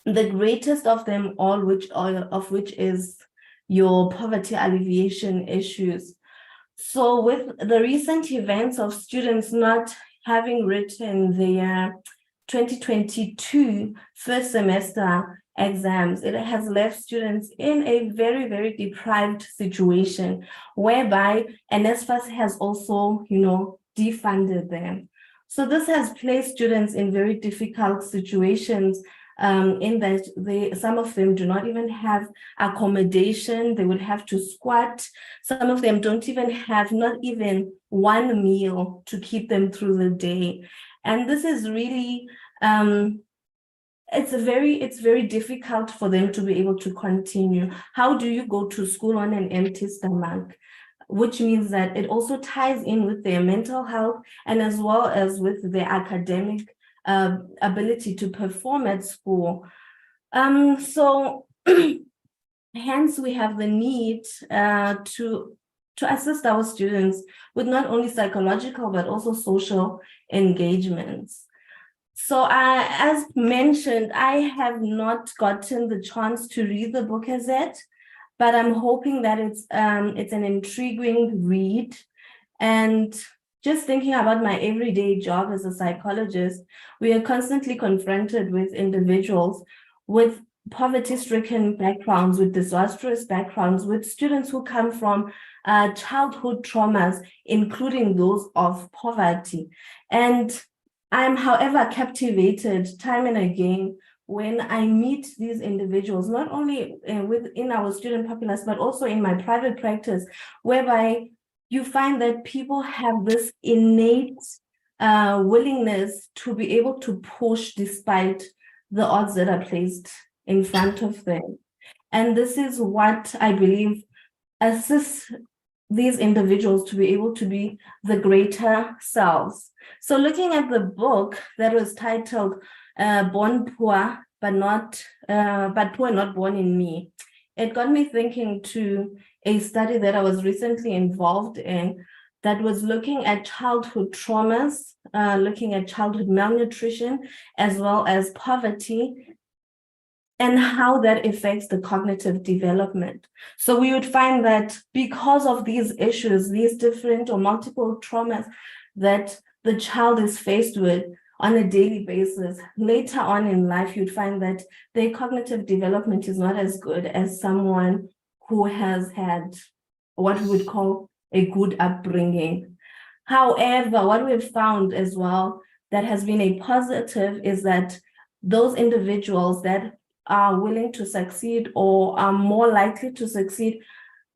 The greatest of them all, which is your poverty alleviation issues. So with the recent events of students not having written their 2022 first semester exams, it has left students in a very, very deprived situation, whereby NSFAS has also, defunded them. So this has placed students in very difficult situations, in that some of them do not even have accommodation. They would have to squat. Some of them don't even have not even one meal to keep them through the day. And this is really, it's very difficult for them to be able to continue. How do you go to school on an empty stomach? Which means that it also ties in with their mental health and as well as with their academic ability to perform at school. So hence we have the need to assist our students with not only psychological but also social engagements. So as mentioned, I have not gotten the chance to read the book as yet, but I'm hoping that it's an intriguing read. And just thinking about my everyday job as a psychologist, we are constantly confronted with individuals with poverty-stricken backgrounds, with disastrous backgrounds, with students who come from childhood traumas, including those of poverty. And I'm, however, captivated time and again when I meet these individuals, not only within our student populace, but also in my private practice, whereby you find that people have this innate willingness to be able to push despite the odds that are placed in front of them. And this is what I believe assists these individuals to be able to be the greater selves. So looking at the book that was titled Born Poor, but Poor Not Born in Me, it got me thinking to a study that I was recently involved in that was looking at childhood traumas, looking at childhood malnutrition, as well as poverty, and how that affects the cognitive development. So we would find that because of these issues, these different or multiple traumas that the child is faced with on a daily basis, later on in life, you'd find that their cognitive development is not as good as someone who has had what we would call a good upbringing. However, what we've found as well that has been a positive is that those individuals that are willing to succeed or are more likely to succeed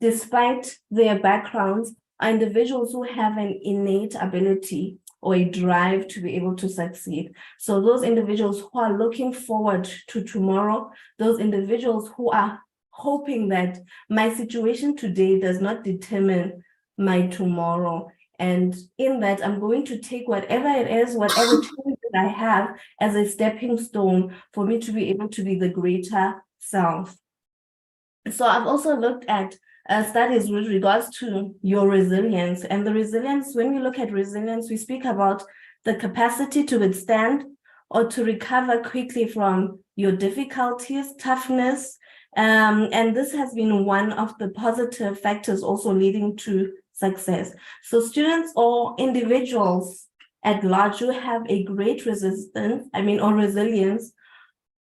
despite their backgrounds are individuals who have an innate ability or a drive to be able to succeed. So those individuals who are looking forward to tomorrow, those individuals who are hoping that my situation today does not determine my tomorrow. And in that, I'm going to take whatever it is, whatever change that I have as a stepping stone for me to be able to be the greater self. So I've also looked at studies with regards to your resilience. And the resilience, when we look at resilience, we speak about the capacity to withstand or to recover quickly from your difficulties, toughness. And this has been one of the positive factors also leading to success. So students or individuals at large who have a great resilience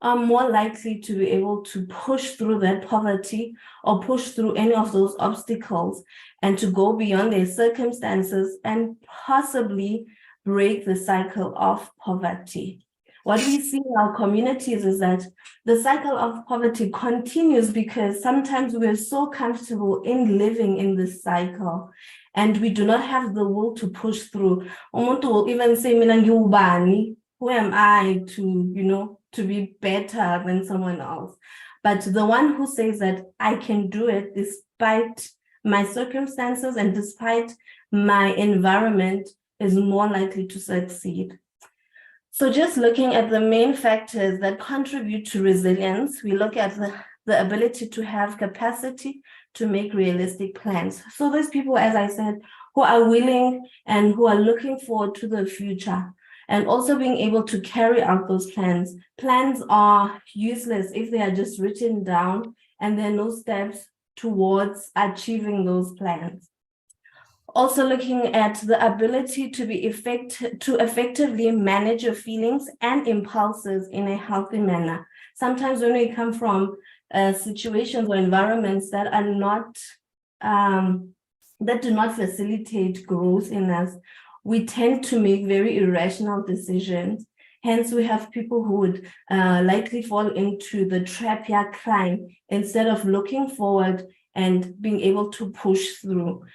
are more likely to be able to push through that poverty or push through any of those obstacles and to go beyond their circumstances and possibly break the cycle of poverty. What we see in our communities is that the cycle of poverty continues because sometimes we're so comfortable in living in this cycle and we do not have the will to push through. Umuntu will even say, "Mina ngiwubani? Who am I to be better than someone else?" But the one who says that I can do it despite my circumstances and despite my environment is more likely to succeed. So just looking at the main factors that contribute to resilience, we look at the ability to have capacity to make realistic plans. So there's people, as I said, who are willing and who are looking forward to the future and also being able to carry out those plans. Plans are useless if they are just written down and there are no steps towards achieving those plans. Also looking at the ability to effectively manage your feelings and impulses in a healthy manner. Sometimes when we come from situations or environments that are not, that do not facilitate growth in us, we tend to make very irrational decisions. Hence, we have people who would likely fall into the trap, climb, instead of looking forward and being able to push through.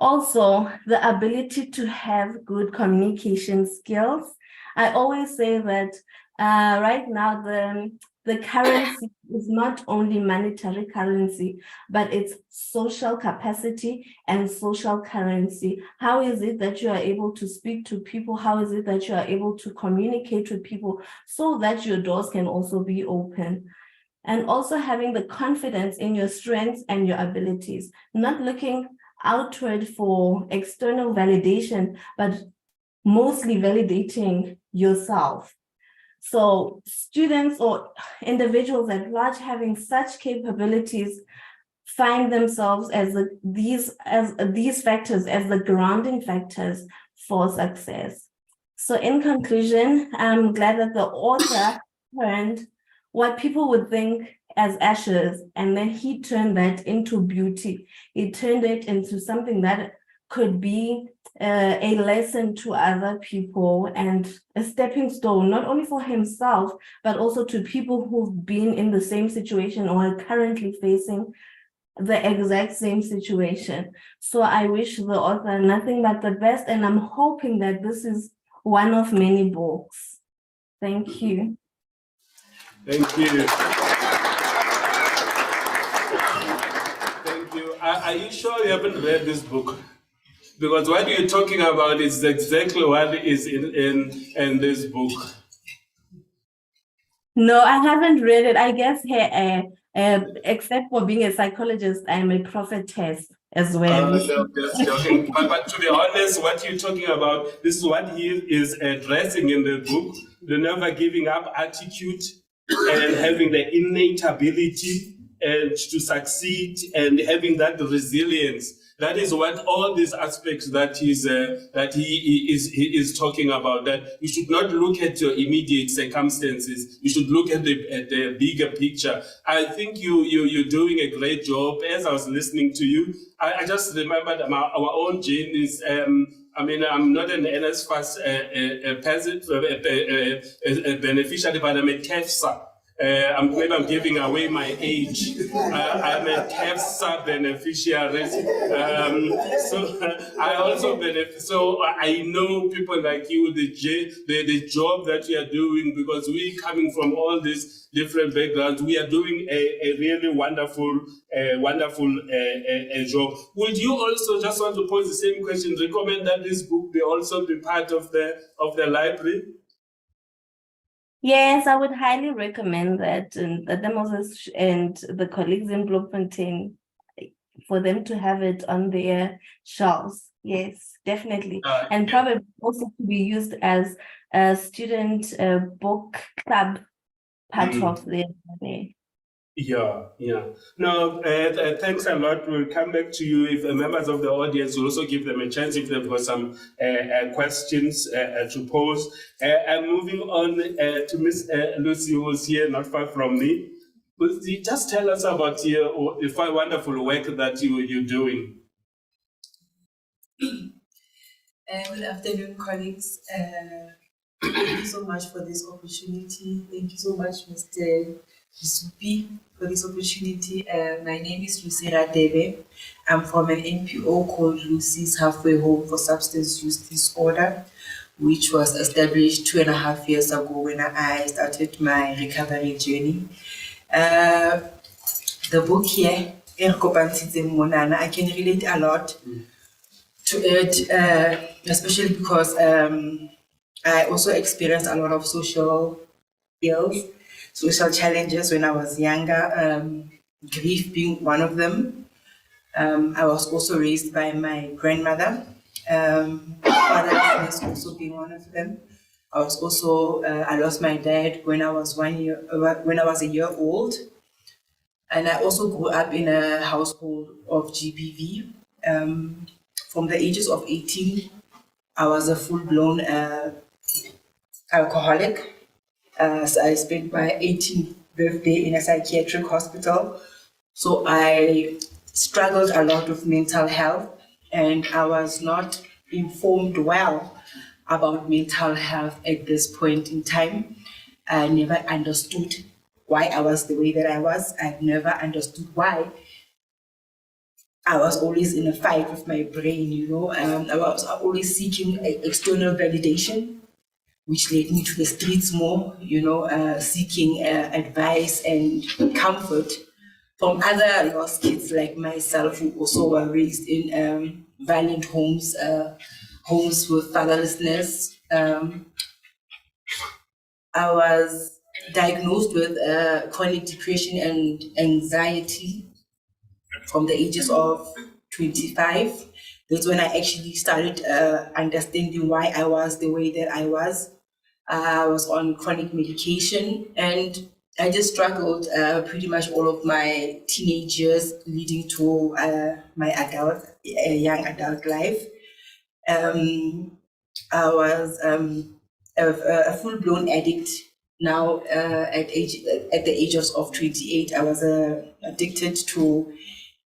Also, the ability to have good communication skills. I always say that right now the currency is not only monetary currency, but it's social capacity and social currency. How is it that you are able to speak to people? How is it that you are able to communicate with people so that your doors can also be open? And also having the confidence in your strengths and your abilities, not looking outward for external validation, but mostly validating yourself. So students or individuals at large having such capabilities find themselves as these factors as the grounding factors for success. So in conclusion, I'm glad that the author turned what people would think as ashes, and then he turned that into beauty. He turned it into something that could be a lesson to other people and a stepping stone, not only for himself, but also to people who've been in the same situation or are currently facing the exact same situation. So I wish the author nothing but the best, and I'm hoping that this is one of many books. Thank you. Thank you. Thank you. Are you sure you haven't read this book? Because what you're talking about is exactly what is in this book. No, I haven't read it. I guess except for being a psychologist, I'm a prophetess as well. No, just joking. But to be honest, what you're talking about, this is what he is addressing in the book, the never giving up attitude and having the innate ability and to succeed and having that resilience. That is what all these aspects that he is talking about. That you should not look at your immediate circumstances. You should look at the bigger picture. I think you're doing a great job. As I was listening to you, I just remembered our own journeys. I mean, I'm not an NSFAS beneficiary, but I'm a TEFSA. Maybe I'm giving away my age. I'm a TEFSA beneficiary. So I also benefit. So I know people like you, the job that you are doing, because we coming from all these different backgrounds, we are doing a really wonderful job. Would you also, just want to pose the same question, recommend that this book also be part of the library? Yes, I would highly recommend that, and that the Moses and the colleagues in Bloemfontein, for them to have it on their shelves. Yes, definitely. And probably also to be used as a student book club part of their day. Yeah. No, thanks a lot. We'll come back to you. If members of the audience will also give them a chance if they've got some questions to pose. I'm moving on to Miss Lucy, who's here not far from me. Lucy, just tell us about your wonderful work that you're doing. Good afternoon, colleagues. Thank you so much for this opportunity. Thank you so much, Mr. Supi, for this opportunity. My name is Lucy Radebe. I'm from an NPO called Lucy's Halfway Home for Substance Use Disorder, which was established 2.5 years ago when I started my recovery journey. The book here e re kopantshitseng monana. I can relate a lot to it, especially because I also experienced a lot of social ills, social challenges when I was younger, grief being one of them. I was also raised by my grandmother, fatherlessness also being one of them. I was also, I lost my dad when I was a year old. And I also grew up in a household of GBV. From the ages of 18, I was a full-blown alcoholic. So I spent my 18th birthday in a psychiatric hospital. So I struggled a lot with mental health, and I was not informed well about mental health at this point in time. I never understood why I was the way that I was. I've never understood why I was always in a fight with my brain, you know. I was always seeking external validation, which led me to the streets more, you know, seeking advice and comfort from other lost kids like myself who also were raised in violent homes, homes with fatherlessness. I was diagnosed with chronic depression and anxiety from the ages of 25. That's when I actually started understanding why I was the way that I was. I was on chronic medication, and I just struggled pretty much all of my teenage years leading to my young adult life. I was a full-blown addict now at the ages of 28. I was addicted to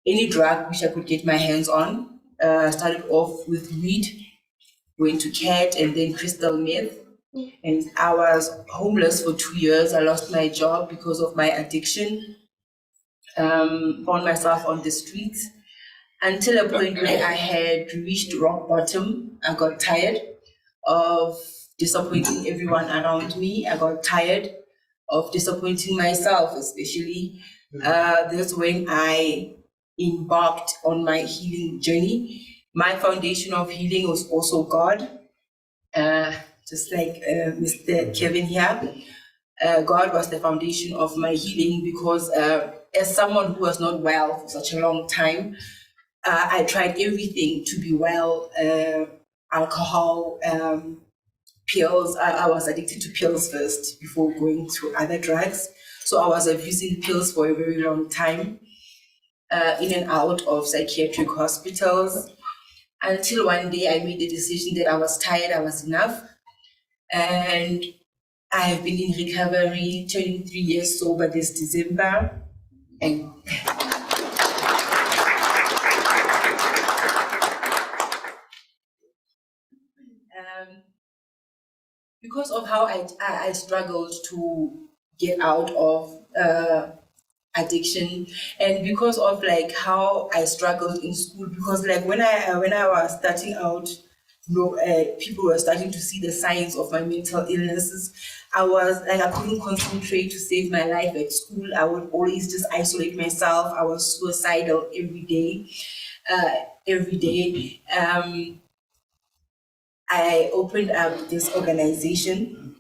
any drug which I could get my hands on. Started off with weed, went to cat, and then crystal meth. And I was homeless for 2 years. I lost my job because of my addiction. Found myself on the streets until a point where I had reached rock bottom. I got tired of disappointing everyone around me. I got tired of disappointing myself, especially. That's when I embarked on my healing journey. My foundation of healing was also God. Just like Mr. Kevin here, God was the foundation of my healing because as someone who was not well for such a long time, I tried everything to be well, alcohol, pills. I was addicted to pills first before going to other drugs. So I was abusing pills for a very long time, in and out of psychiatric hospitals, until one day I made the decision that I was tired, I was enough. And I have been in recovery, turning 3 years sober this December. And because of how I struggled to get out of addiction, and because of like how I struggled in school, because like when I was starting out, you know, people were starting to see the signs of my mental illnesses. I couldn't concentrate to save my life at school. I would always just isolate myself. I was suicidal every day. I opened up this organization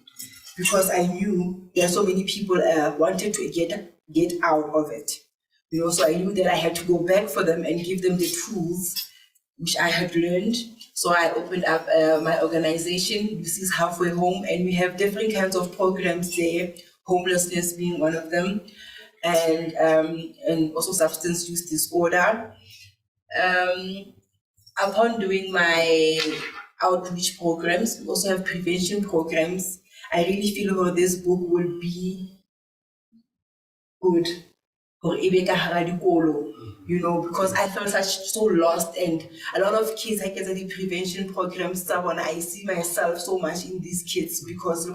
because I knew there are so many people wanted to get out of it. You know, so I knew that I had to go back for them and give them the tools which I had learned. So I opened up my organization, This is Halfway Home, and we have different kinds of programs there, homelessness being one of them, and also substance use disorder. Upon doing my outreach programs, we also have prevention programs. I really feel that this book will be good for Ibeka, you know, because I felt so lost, and a lot of kids, I guess, the prevention programs, I see myself so much in these kids because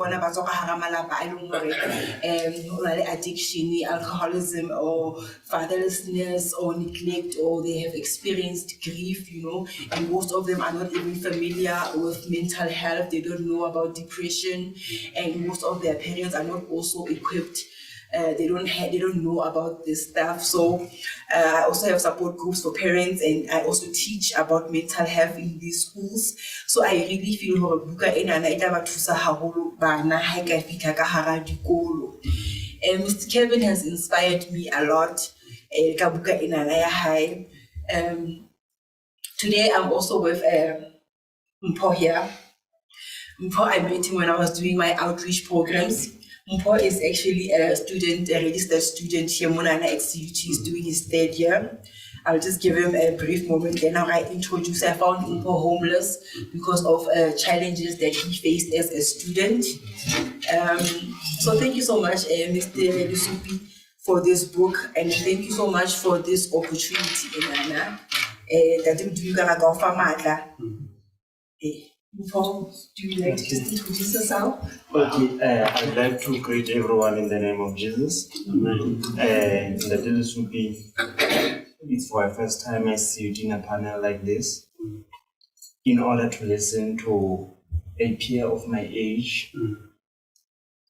addiction, alcoholism, or fatherlessness, or neglect, or they have experienced grief, you know, and most of them are not even familiar with mental health. They don't know about depression, and most of their parents are not also equipped they don't know about this stuff. So I also have support groups for parents, and I also teach about mental health in these schools. So I really feel hore buka ena na e tla ba thusa haholo bana ha e ka fihla ka hara dikolo. And Mr. Kevin has inspired me a lot. Ka buka ena na ya hae. Today I'm also with Mpho here. Mpho, I met him when I was doing my outreach programs. Mpho is actually a registered student here. Monana XCUT is doing his 3rd year. I'll just give him a brief moment. Then I introduce. I found Mpho homeless because of challenges that he faced as a student. So thank you so much, Mr. Lusupi, for this book, and thank you so much for this opportunity, Inana. Mpho, do you like to just introduce yourself? Okay, I'd like to greet everyone in the name of Jesus. It's for the first time I see you in a panel like this, in order to listen to a peer of my age,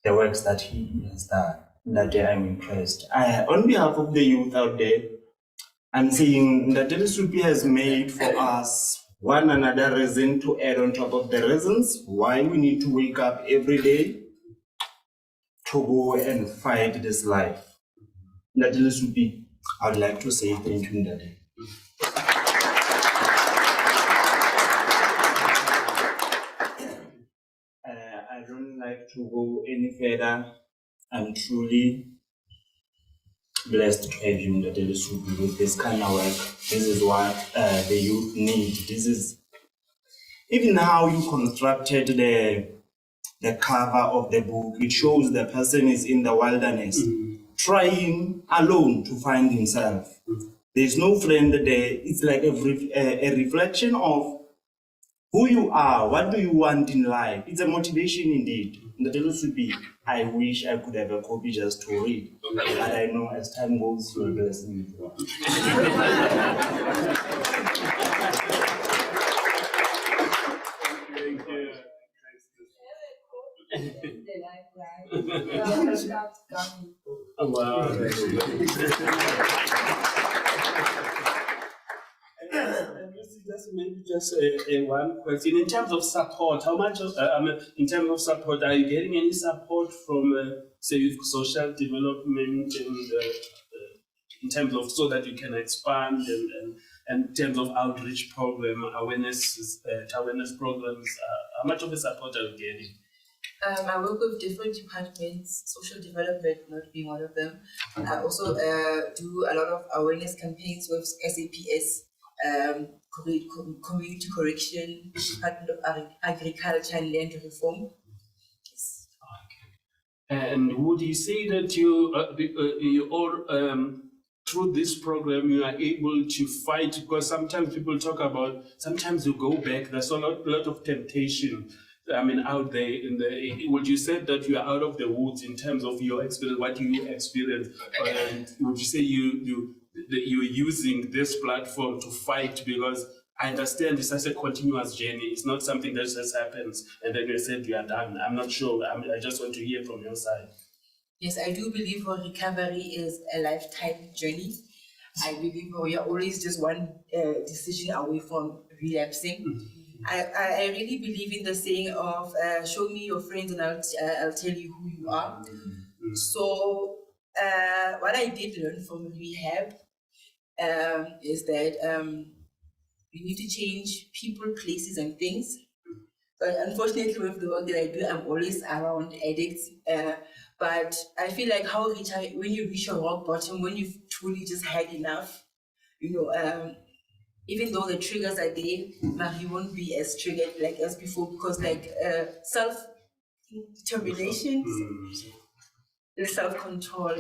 the works that he has done. That day I'm impressed. On behalf of the youth out there, I'm saying that Telisupi has made for us one another reason to add on top of the reasons why we need to wake up every day to go and fight this life. That Telisupi, I'd like to say thank you, Ndade. I don't like to go any further. I'm truly blessed to have you in the Daily Super with this kind of work. This is what the youth need. This is even how you constructed the cover of the book. It shows the person is in the wilderness, trying alone to find himself. There's no friend there. It's like a reflection of who you are. What do you want in life? It's a motivation indeed. The Daily Super, I wish I could have a copy just to read, but I know as time goes, you will bless me. Just one question. In terms of support, how much of, in terms of support, are you getting any support from, say, social development and in terms of so that you can expand and in terms of outreach program, awareness programs, how much of a support are you getting? I work with different departments, social development not being one of them. I also do a lot of awareness campaigns with SAPS, Community Correction, Department of Agriculture and Land Reform. Yes. Okay. And would you say that you all through this program you are able to fight? Because sometimes people talk about sometimes you go back. There's a lot of temptation. I mean, out there would you say that you are out of the woods in terms of your experience, what you experience? And would you say you're using this platform to fight? Because I understand this as a continuous journey. It's not something that just happens and then you said you are done. I'm not sure. I just want to hear from your side. Yes, I do believe recovery is a lifetime journey. I believe we are always just one decision away from relapsing. I really believe in the saying of show me your friends and I'll tell you who you are. So what I did learn from rehab is that you need to change people, places, and things. But unfortunately, with the work that I do, I'm always around addicts. But I feel like when you reach your rock bottom, when you've truly just had enough, even though the triggers are there, but you won't be as triggered like as before, because self-determination, the self-control.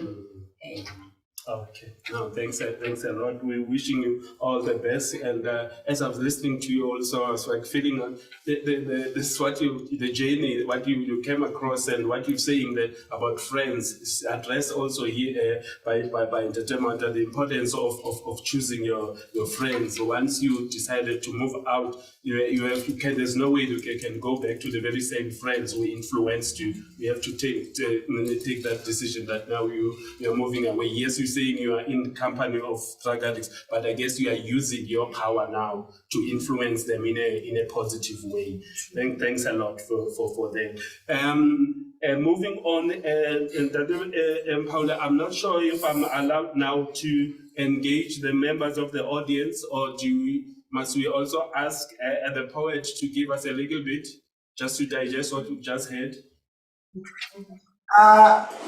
Okay, no, thanks a lot. We're wishing you all the best. And as I was listening to you also, I was like feeling this is what the journey, what you came across and what you're saying that about friends is addressed also here by entertainment, the importance of choosing your friends. So once you decided to move out, there's no way you can go back to the very same friends who influenced you. You have to take that decision that now you're moving away. Yes, you're saying you are in the company of drug addicts, but I guess you are using your power now to influence them in a positive way. Thanks a lot for that. Moving on, Paula, I'm not sure if I'm allowed now to engage the members of the audience, or must we also ask the poet to give us a little bit, just to digest what we just heard?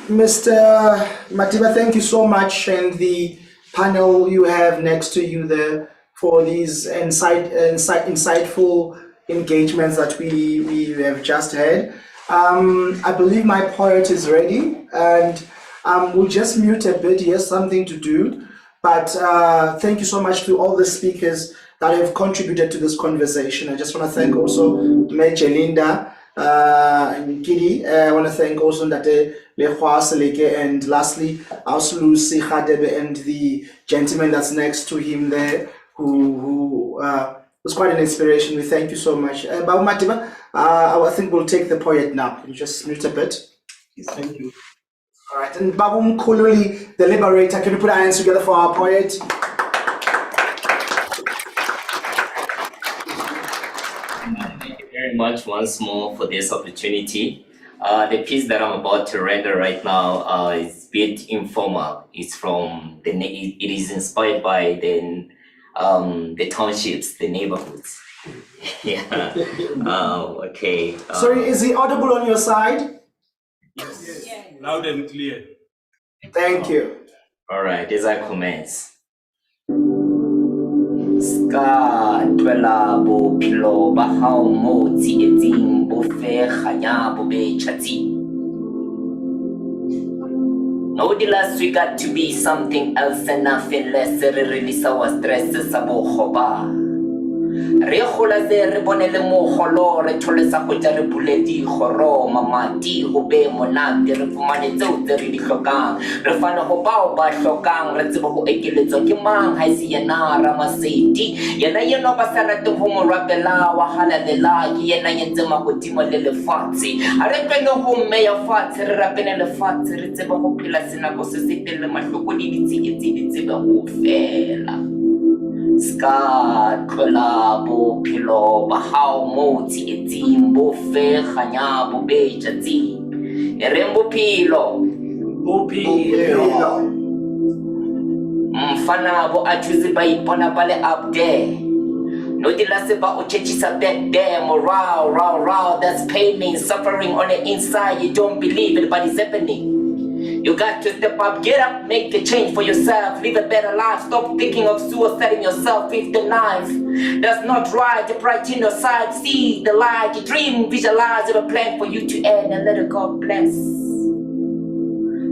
Mr. Matiba, thank you so much, and the panel you have next to you there for these insightful engagements that we have just had. I believe my poet is ready, and we'll just mute a bit. He has something to do, but thank you so much to all the speakers that have contributed to this conversation. I just want to thank also Major Linda and Kiri. I want to thank also Ndate Lehwa Seleke, and lastly also Lucy Khadebe and the gentleman that's next to him there, who was quite an inspiration. We thank you so much. Babu Matiba, I think we'll take the poet now. Can you just mute a bit? Thank you. All right, and Babu Mkhululi, the liberator, can you put our hands together for our poet? Thank you very much once more for this opportunity. The piece that I'm about to render right now is a bit informal. It's it is inspired by the townships, the neighborhoods. Yeah. Okay. Sorry, is he audible on your side? Yes. Loud and clear. Thank you. All right, as I commence. Ska twela bo pilo ba hao mo tsi eting bo fe khanya bo be chati. No, the last we got to be something else and nothing less. Release our stress sabo khoba. Re khola ze re bonele mo kholo re thole sa go ja re buledi khoro mamati ho be monate re fumane tseo tse re di hlokang re fana ho bao ba hlokang re tsebo ho ekeletswa ke mang ha se yena Ramasedi yena ba sa rate ho mo rapela wa halalela ke yena yentse magodimo le lefatshe a re pele ho mme ya fatshe re rapele lefatshe re tsebo ho phela senako se se telle mahloko le ditsiketsi di tsebe ho fela. Ska twela bo pilo ba hao mo tsi eting bo fe khanya bo be jatsi erembo pilo mfana bo athuzi ba ipona ba le up there no dilase ba o chechisa back there morale that's pain suffering on the inside. You don't believe it, but it's happening. You got to step up, get up, make the change for yourself, live a better life. Stop thinking of suiciding yourself with the knife. That's not right. The pride in your side, see the light, you dream, visualize a plan for you to end and let it God bless.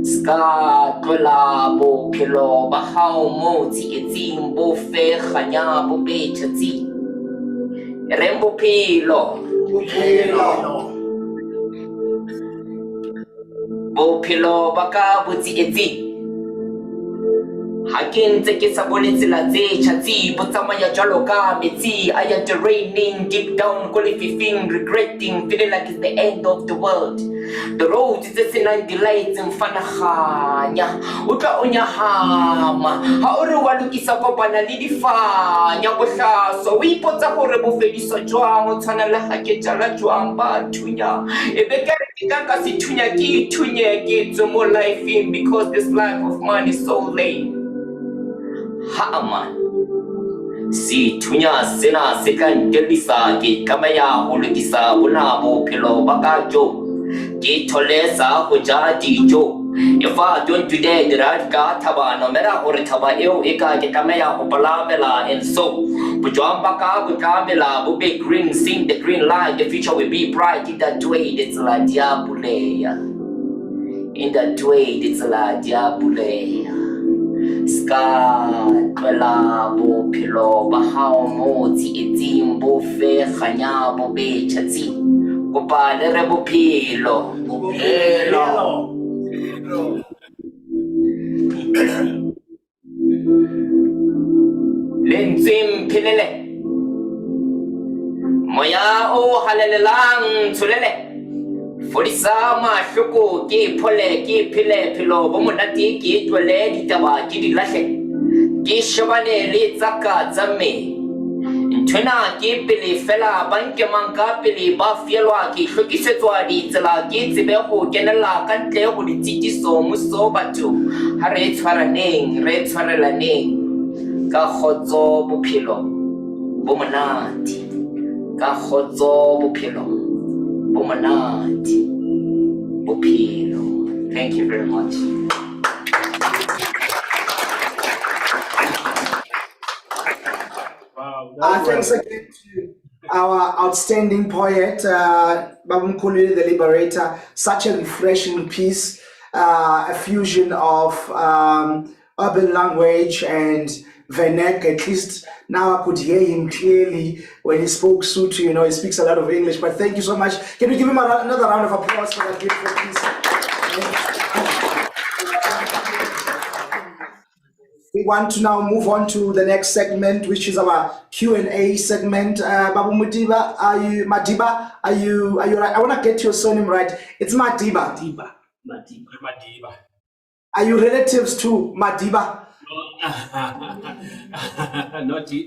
Ska twela bo pilo ba hao mo tsi eting bo fe khanya bo be chati rembo pilo bo pilo baka botsi etsi ha ke ntse ke sa bone tsela tse tjhatsi bo tsamaya jalo ka metsi. I am draining deep down, qualifying, regretting, feeling like it's the end of the world. The road is a nine delights and fanahanya uta onyahama ha ore wa lokisa kopana le difanya go hlaso o ipotsa gore bo fediso jwang o tshwana le ha ke jala jwang ba thunya e be ke re ka se thunya ke thunye ke tso mo life in, because this life of mine is so lame. Ha man si thunya sena se kan delisa ke kamaya ho lokisa bona bo phelo ba ka jo ke tholesa go ja dijo. If I don't do that, right ka thaba no mera hore thaba eo e ka ke kamaya go palamela, and so bujwamba ka go kamela bo be green, sing the green light, the future will be bright. In that way it's la diabule, in that way it's la diabule. Ska twela bophelo ba hao mo tsietsing bo fekganya bo betjhatsi kopa le re bophelo lentsweng phelele moya o halelelang tsholele fodisa mahloko ke phole ke phele phelo bo monate ke twele ditaba ke di lahle ke shebane le tsaka tsa me ntwena ke pele fela banke manka pele ba fielwa ke hlokisetswa ditsela ke tsebe go kenela ka ntle go ditshitiso muso batho ha re tshwaraneng re tshwarelaneng ka khotso bophelo bo monate ka khotso bophelo bo monate bophelo. Thank you very much. Wow. Thanks again to our outstanding poet, Babumkhulu the Liberator. Such a refreshing piece, a fusion of urban language and Venek. At least now I could hear him clearly when he spoke Sotho. You know, he speaks a lot of English. But thank you so much. Can we give him another round of applause for that beautiful piece? We want to now move on to the next segment, which is our Q&A segment. Babu Madiba, are you right? I want to get your surname right. It's Madiba. Madiba. Are you relatives to Madiba?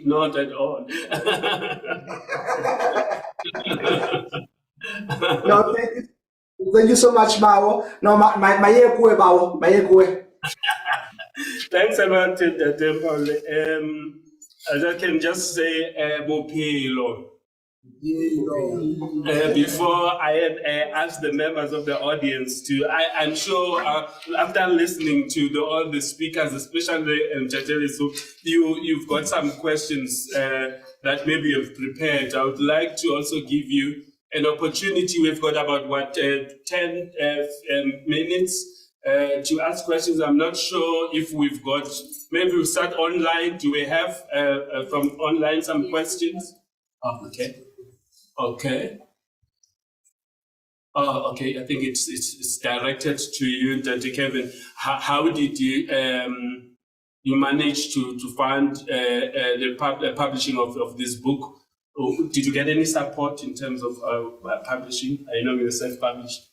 Not at all. No, thank you so much, Bao. No, my Bao, my Thanks a lot, Temple. I can just say bophelo. Before I ask the members of the audience to, I'm sure after listening to all the speakers, especially so you've got some questions that maybe you've prepared. I would like to also give you an opportunity. We've got about 10 minutes to ask questions. I'm not sure if we've got, maybe we'll start online. Do we have from online some questions? Oh, okay. Oh, okay. I think it's directed to you, Dr. Kevin. How did you you manage to fund the publishing of this book? Or did you get any support in terms of publishing? I know you're self-published.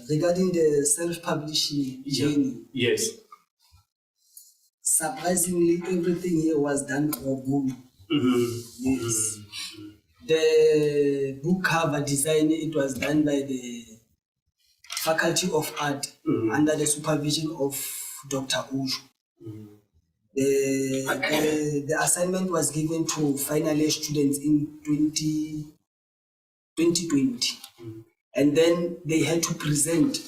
Regarding the self-publishing journey, yes. Surprisingly, everything here was done pro bono. Yes. The book cover design, it was done by the Faculty of Art under the supervision of Dr. Uju. The assignment was given to final year students in 2020. And then they had to present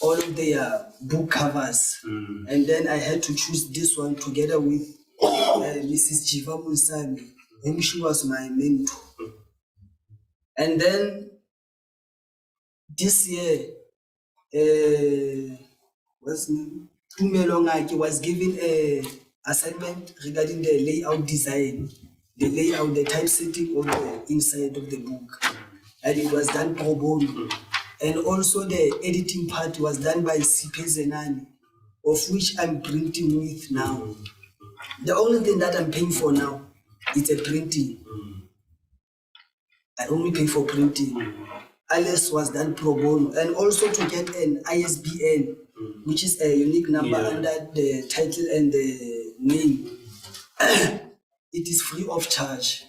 all of their book covers. And then I had to choose this one together with Mrs. Jiva Munsami, and she was my mentor. And then this year, Tumelongaki was given an assignment regarding the layout design, the layout, the typesetting of the inside of the book. And it was done pro bono. And also the editing part was done by Sipe Zenani, of which I'm printing with now. The only thing that I'm paying for now is a printing. I only pay for printing. Alice was done pro bono. And also to get an ISBN, which is a unique number under the title and the name. It is free of charge.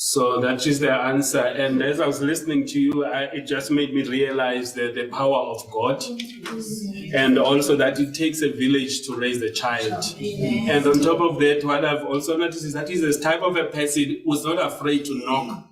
So that is the answer. And as I was listening to you, it just made me realize the power of God. And also that it takes a village to raise a child. And on top of that, what I've also noticed is that he's this type of a person who's not afraid to knock.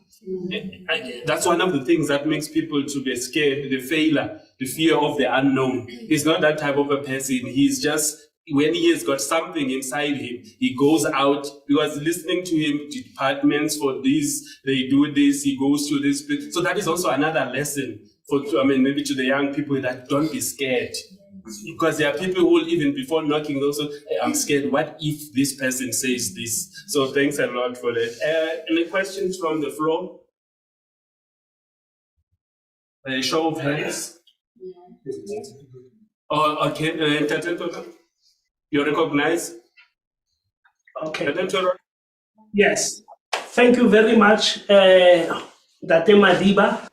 That's one of the things that makes people to be scared, the failure, the fear of the unknown. He's not that type of a person. He's just, when he has got something inside him, he goes out, because listening to him, departments for this, they do this, he goes to this. So that is also another lesson maybe to the young people, that don't be scared. Because there are people who will, even before knocking, also, I'm scared. What if this person says this? So thanks a lot for that. Any questions from the floor? A show of hands. Oh, okay. You recognize? Okay. Tatentora? Yes. Thank you very much, Date Madiba.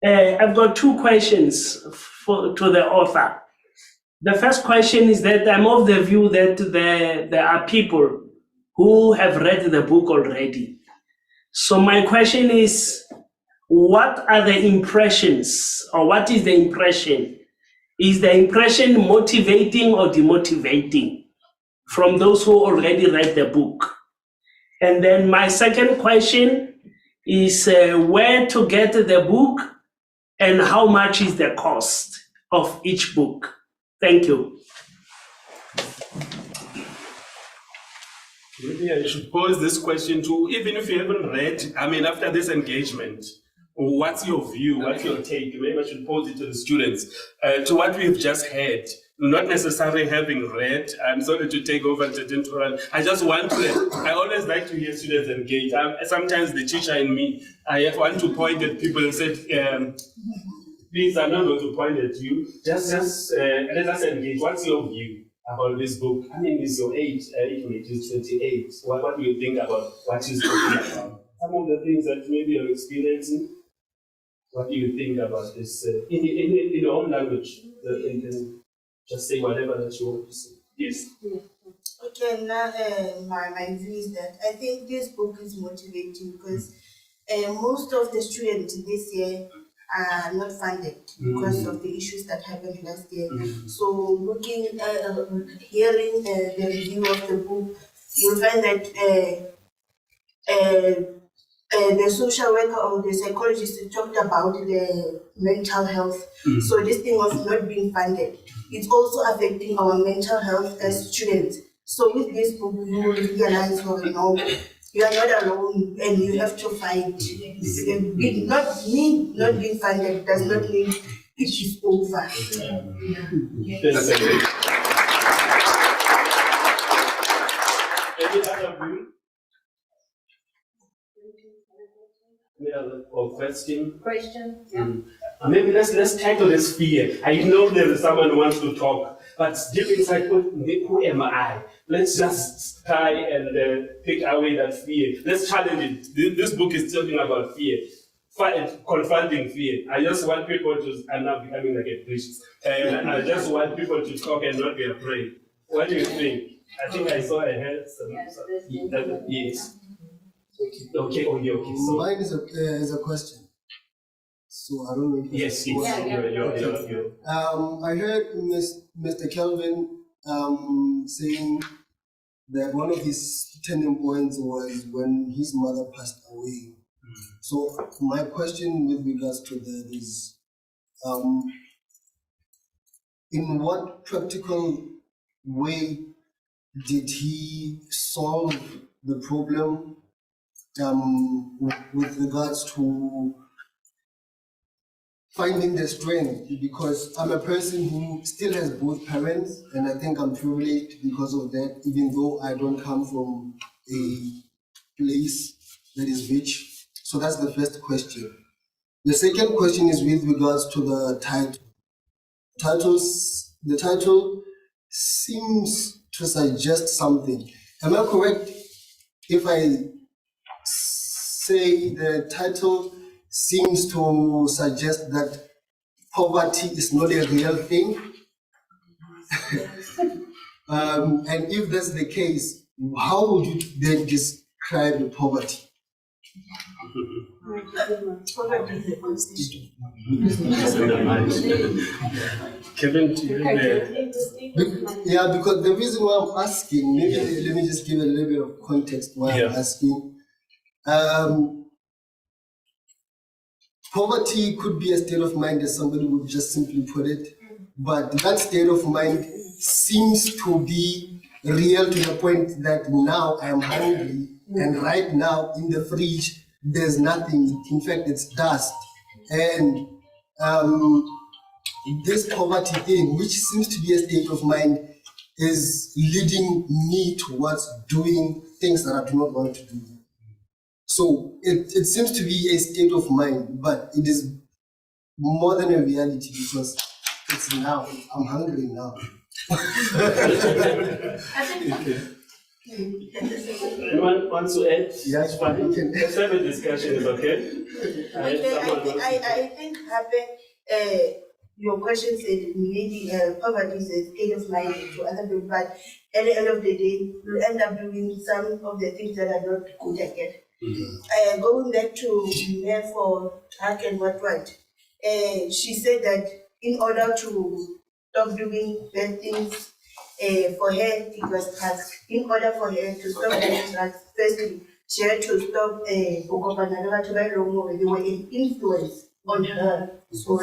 I've got two questions to the author. The first question is that I'm of the view that there are people who have read the book already. So my question is, what are the impressions, or what is the impression? Is the impression motivating or demotivating from those who already read the book? And then my second question is where to get the book and how much is the cost of each book? Thank you. Maybe I should pose this question to, even if you haven't read, after this engagement, what's your view, what's your take? Maybe I should pose it to the students. To what we've just heard, not necessarily having read, I'm sorry to take over Tatentora. I always like to hear students engage. Sometimes the teacher in me, I want to point at people and say, please, I'm not going to point at you. Just let us engage. What's your view about this book? It's your age, it is 28. What do you think about what she's talking about? Some of the things that maybe you're experiencing. What do you think about this in your own language? Just say whatever that you want to say. Yes. Okay, now my view is that I think this book is motivating because most of the students this year are not funded because of the issues that happened last year. So looking, hearing the review of the book, you'll find that the social worker or the psychologist talked about the mental health. So this thing of not being funded, it's also affecting our mental health as students. So with this book, you will realize, you are not alone and you have to fight. Not being funded does not mean it is over. Any other view? Any other question? Maybe let's tackle this fear. I know there is someone who wants to talk, but deep inside, who am I? Let's just try and take away that fear. Let's challenge it. This book is talking about fear, confronting fear. I just want people to, I'm now becoming like a priest, and I just want people to talk and not be afraid. What do you think? I think I saw a hand. Yes. Okay. So mine is a question. So I don't know if yes. I heard Mr. Kelvin saying that one of his turning points was when his mother passed away. So my question with regards to that is, in what practical way did he solve the problem with regards to finding the strength? Because I'm a person who still has both parents, and I think I'm privileged because of that, even though I don't come from a place that is rich. So that's the first question. The second question is with regards to the title. The title seems to suggest something. Am I correct if I say the title seems to suggest that poverty is not a real thing? And if that's the case, how would you then describe poverty? Kevin, yeah, because the reason why I'm asking, maybe let me just give a little bit of context why I'm asking. Poverty could be a state of mind, as somebody would just simply put it, but that state of mind seems to be real to the point that now I am hungry, and right now in the fridge there's nothing. In fact, it's dust. And this poverty thing, which seems to be a state of mind, is leading me towards doing things that I do not want to do. So it seems to be a state of mind, but it is more than a reality because it's now. I'm hungry now. Anyone wants to add? Yes, but you can. Let's have a discussion, is okay? I think your question said maybe poverty is a state of mind to other people, but at the end of the day, you'll end up doing some of the things that are not good again. Going back to Mayor for Hak and what, she said that in order to stop doing bad things, for her it was drugs. In order for her to stop doing drugs, firstly, she had to stop they were an influence on her. So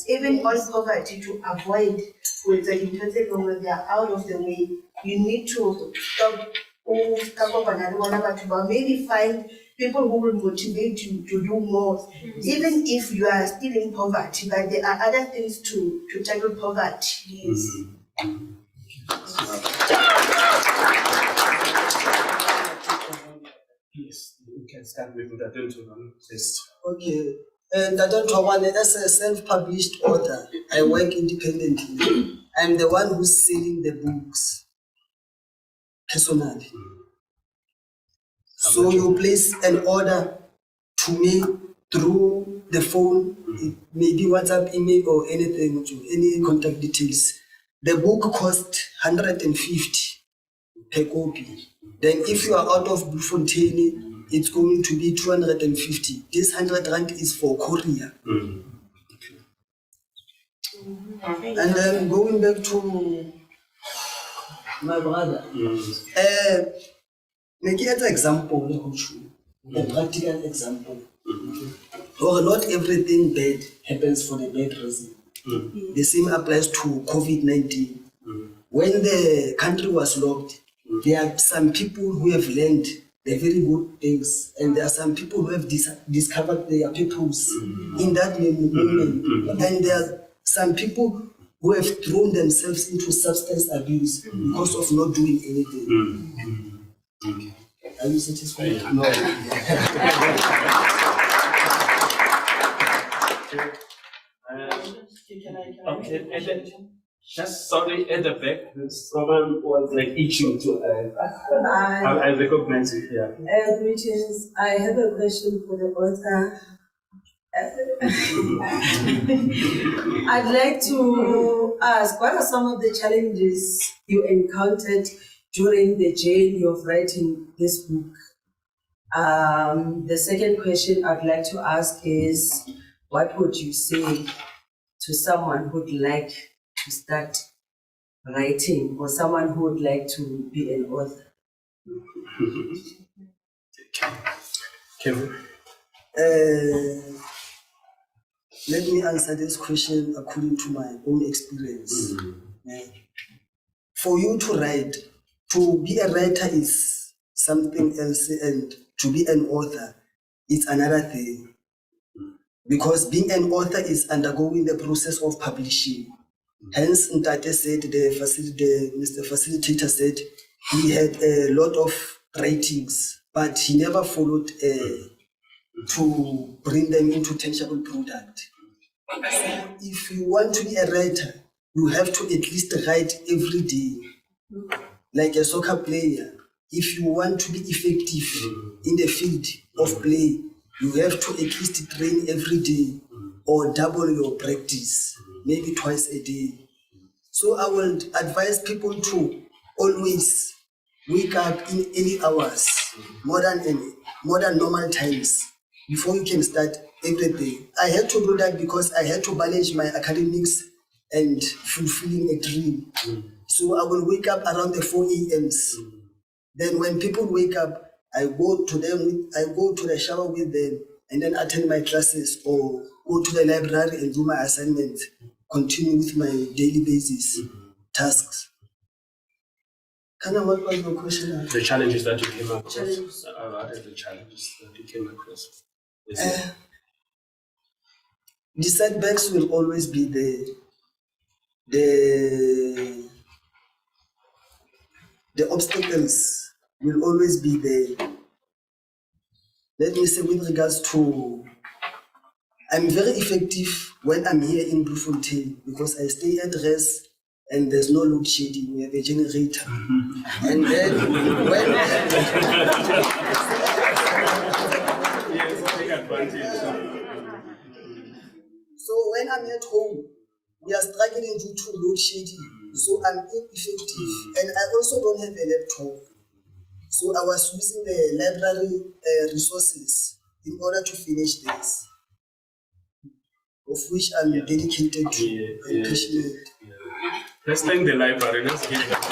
even on poverty, to avoid with the intensive when they are out of the way, you need to stop. Maybe find people who will motivate you to do more, even if you are still in poverty, but there are other things to tackle poverty. Yes. Please, we can start with the gentleman first. Okay. Dr. Twawane, as a self-published author, I work independently. I'm the one who's selling the books personally. So you place an order to me through the phone, maybe WhatsApp, email, or anything, any contact details. The book costs 150 per copy. Then if you are out of Bloemfontein, it's going to be 250. This 100 rand is for courier. And then going back to my brother, make an example, a practical example. Or not everything bad happens for the bad reason. The same applies to COVID-19. When the country was locked, there are some people who have learned the very good things, and there are some people who have discovered their purpose in that moment. And there are some people who have thrown themselves into substance abuse because of not doing anything. Are you satisfied? No. Okay, and then just sorry at the back, someone was like itching to I recognize it, yeah. Greetings. I have a question for the author. I'd like to ask, what are some of the challenges you encountered during the journey of writing this book? The second question I'd like to ask is, what would you say to someone who would like to start writing, or someone who would like to be an author? Let me answer this question according to my own experience. For you to write, to be a writer is something else, and to be an author is another thing. Because being an author is undergoing the process of publishing. Hence, Ntate said, Mr. Facilitator said, he had a lot of writings, but he never followed to bring them into tangible product. So if you want to be a writer, you have to at least write every day. Like a soccer player, if you want to be effective in the field of play, you have to at least train every day or double your practice, maybe twice a day. So I will advise people to always wake up in early hours, more than normal times, before you can start everything. I had to do that because I had to balance my academics and fulfilling a dream. So I will wake up around the 4 a.m.s. Then when people wake up, I go to the shower with them and then attend my classes or go to the library and do my assignments, continue with my daily basis tasks. What was your question? The challenges that you came across. What are the challenges that you came across? The setbacks will always be there. The obstacles will always be there. Let me say, with regards to, I'm very effective when I'm here in Bloemfontein because I stay at rest and there's no load shedding. We have a generator. And then when Yes, take advantage. so when I'm at home, we are struggling due to load shedding. So I'm ineffective. And I also don't have a laptop. So I was using the library resources in order to finish this, of which I'm dedicated to and passionate. Let's thank the library. Let's give them.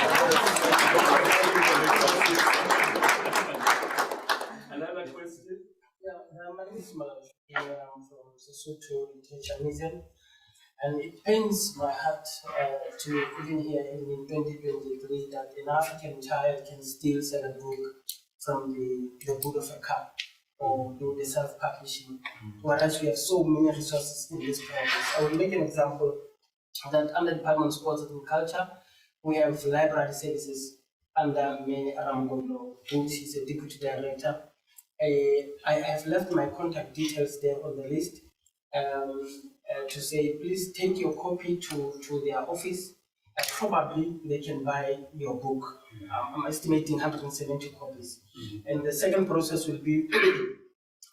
Another question? Yeah, my name is Malak. I'm from Sesotho Museum. And it pains my heart to even hear in 2023 that an African child can still sell a book from the boot of a car or do the self-publishing, whereas we have so many resources in this process. I will make an example that under Department of Sports and Culture, we have library services under Mene Aramgono, who is a deputy director. I have left my contact details there on the list. To say, please take your copy to their office. Probably they can buy your book. I'm estimating 170 copies. And the second process will be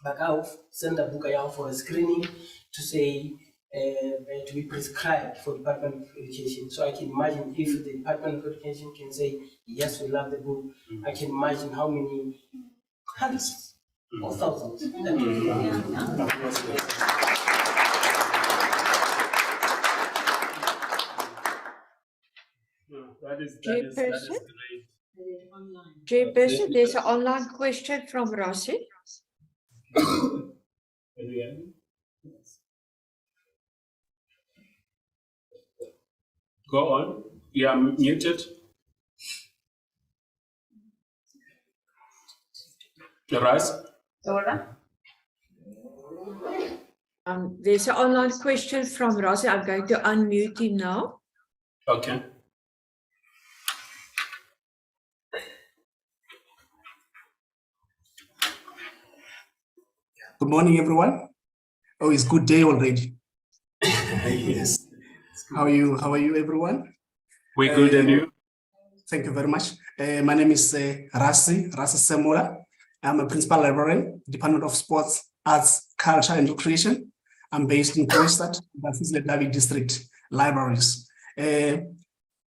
back out, send a book out for a screening to say to be prescribed for Department of Education. So I can imagine if the Department of Education can say, yes, we love the book, I can imagine how many hundreds or thousands. That is great. Chairperson, there's an online question from Rossi. Go on. You are muted. Rise. There's an online question from Rossi. I'm going to unmute him now. Okay. Good morning, everyone. Oh, it's good day already. Yes. How are you? How are you, everyone? We're good, and you? Thank you very much. My name is Rasi Semola. I'm a principal librarian, Department of Sports, Arts, Culture, and Recreation. I'm based in Kroonstad, that is the David District Libraries.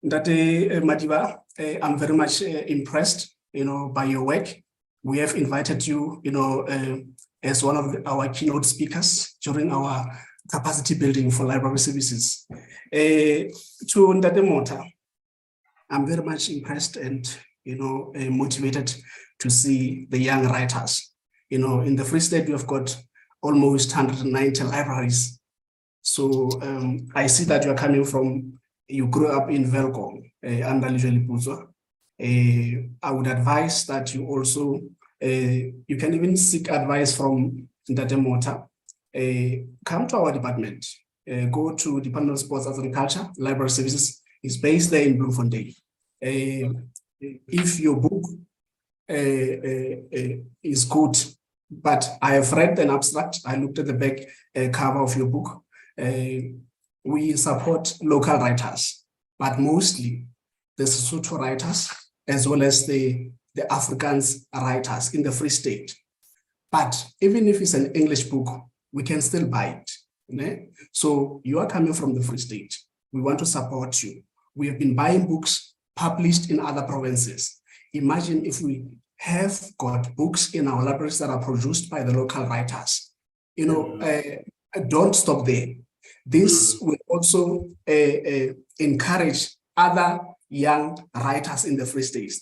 Madiba, I'm very much impressed, by your work. We have invited you, as one of our keynote speakers during our capacity building for library services. To Ndate Mota, I'm very much impressed and motivated to see the young writers. In the Free State, we have got almost 190 libraries. So I see that you are coming from, you grew up in Velkom under Lijeli Puzwa. I would advise that you also, you can even seek advice from Ndate Mota. Come to our department, go to Department of Sports, Arts and Culture, Library Services. It's based there in Bloemfontein. If your book is good, but I have read an abstract, I looked at the back cover of your book. We support local writers, but mostly the Sesotho writers, as well as the Afrikaans writers in the Free State. But even if it's an English book, we can still buy it. Okay? So you are coming from the Free State. We want to support you. We have been buying books published in other provinces. Imagine if we have got books in our libraries that are produced by the local writers. Don't stop there. This will also encourage other young writers in the Free State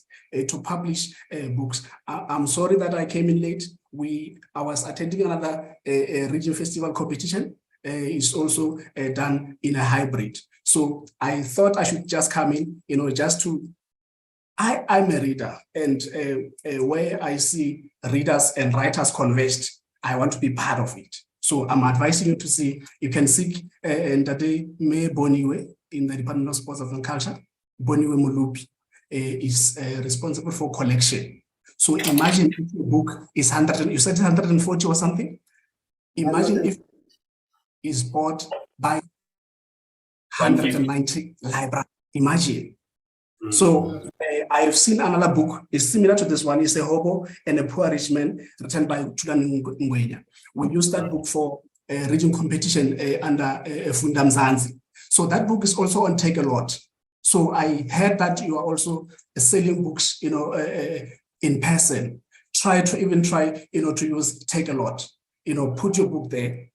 to publish books. I'm sorry that I came in late. I was attending another region festival competition. It's also done in a hybrid. So I thought I should just come in, just to, I'm a reader, and where I see readers and writers converged, I want to be part of it. So I'm advising you to see, you can seek Ndade Me Boniwe in the Department of Sports and Culture. Boniwe Mulupi is responsible for collection. So imagine if your book is 100, you said 140 or something? Imagine if it's bought by 190 libraries. Imagine. So I've seen another book, it's similar to this one, it's A Hobo and a Poor Rich Man, written by Julian Ngwenya. We used that book for a region competition under Funda Mzansi. So that book is also on Take a Lot. So I heard that you are also selling books, in person. Try to use Take a Lot. Put your book there,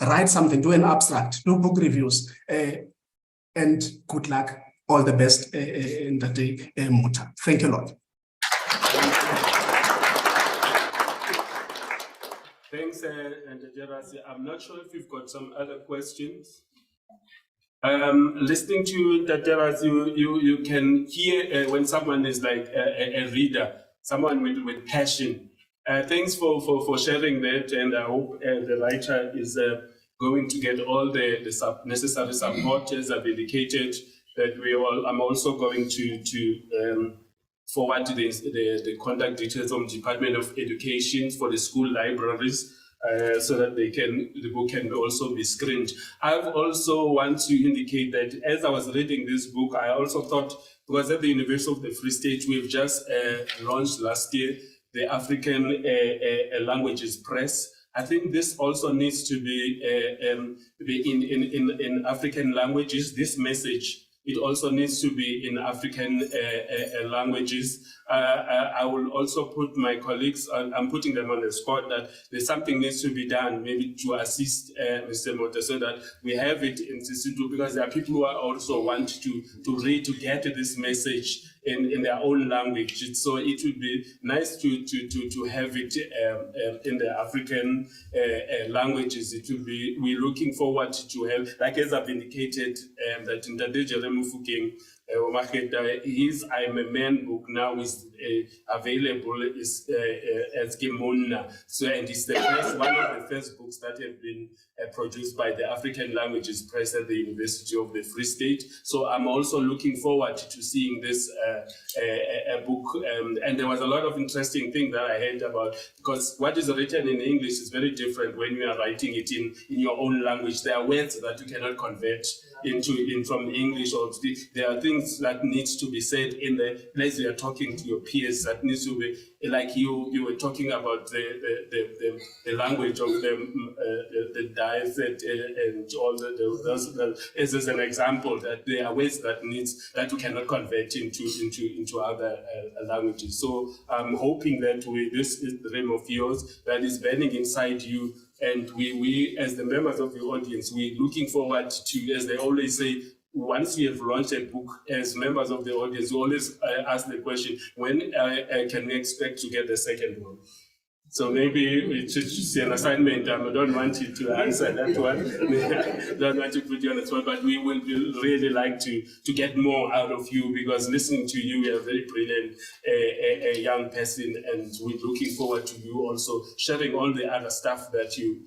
write something, do an abstract, do book reviews, and good luck. All the best in the day, Mota. Thank you, Lord. Thanks, and Gerasi. I'm not sure if you've got some other questions. Listening to the Gerasi, you can hear when someone is like a reader, someone with passion. Thanks for sharing that, and I hope the writer is going to get all the necessary support as I've indicated. That I'm also going to forward the contact details of the Department of Education for the school libraries so that the book can also be screened. I also want to indicate that as I was reading this book, I also thought, because at the University of the Free State, we've just launched last year the African Languages Press. I think this also needs to be in African languages, this message. It also needs to be in African languages. I will also put my colleagues, I'm putting them on the spot that there's something needs to be done, maybe to assist Mr. Mota, so that we have it in Sisulu, because there are people who also want to read, to get this message in their own language. So it would be nice to have it in the African languages. It will be, we're looking forward to have, like as I've indicated, that in Ndade Jeremy Fukeng, his I'm a Man book now is available is as Gemona. So, and it's the first, one of the first books that have been produced by the African Languages Press at the University of the Free State. So I'm also looking forward to seeing this book. And there was a lot of interesting things that I heard about, because what is written in English is very different when you are writing it in your own language. There are words that you cannot convert from English, or there are things that needs to be said in the place you are talking to your peers, that needs to be, like you were talking about the language of the dialect and all those as an example, that there are ways that you cannot convert into other languages. So I'm hoping that this is the dream of yours that is burning inside you. And we, as the members of the audience, we're looking forward to, as they always say, once we have launched a book, as members of the audience, we always ask the question, when can we expect to get the second one? So maybe it's just an assignment. I don't want you to answer that one. Don't want to put you on the spot, but we will really like to get more out of you, because listening to you, you're a very brilliant a young person, and we're looking forward to you also sharing all the other stuff that you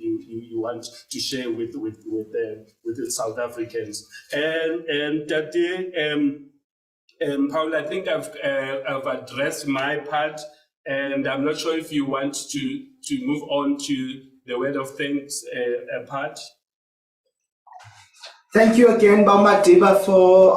want to share with the South Africans. And that day, Paul, I think I've addressed my part. And I'm not sure if you want to move on to the word of thanks part. Thank you again, Bamba Deba, for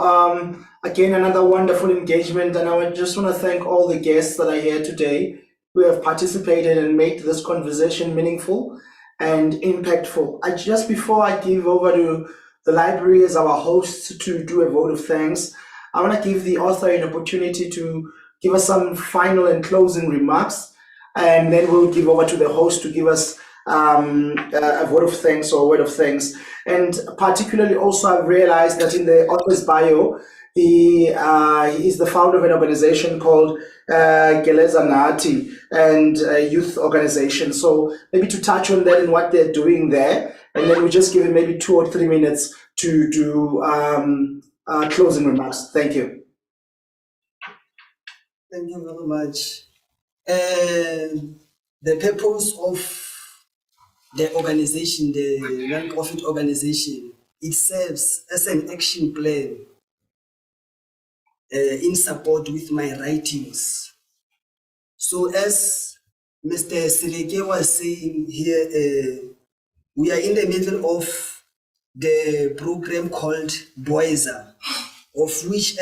again another wonderful engagement. And I just want to thank all the guests that are here today who have participated and made this conversation meaningful and impactful. Just before I give over to the library as our hosts to do a vote of thanks, I want to give the author an opportunity to give us some final and closing remarks, and then we'll give over to the host to give us a vote of thanks or a word of thanks. And particularly also, I've realized that in the author's bio, he is the founder of an organization called Geleza Nati, and a youth organization. So maybe to touch on that and what they're doing there, and then we just give him maybe 2 or 3 minutes to do closing remarks. Thank you. Thank you very much. The purpose of the organization, the non-profit organization, it serves as an action plan in support with my writings. So as Mr. Seleke was saying here, we are in the middle of the program called BOISA, of which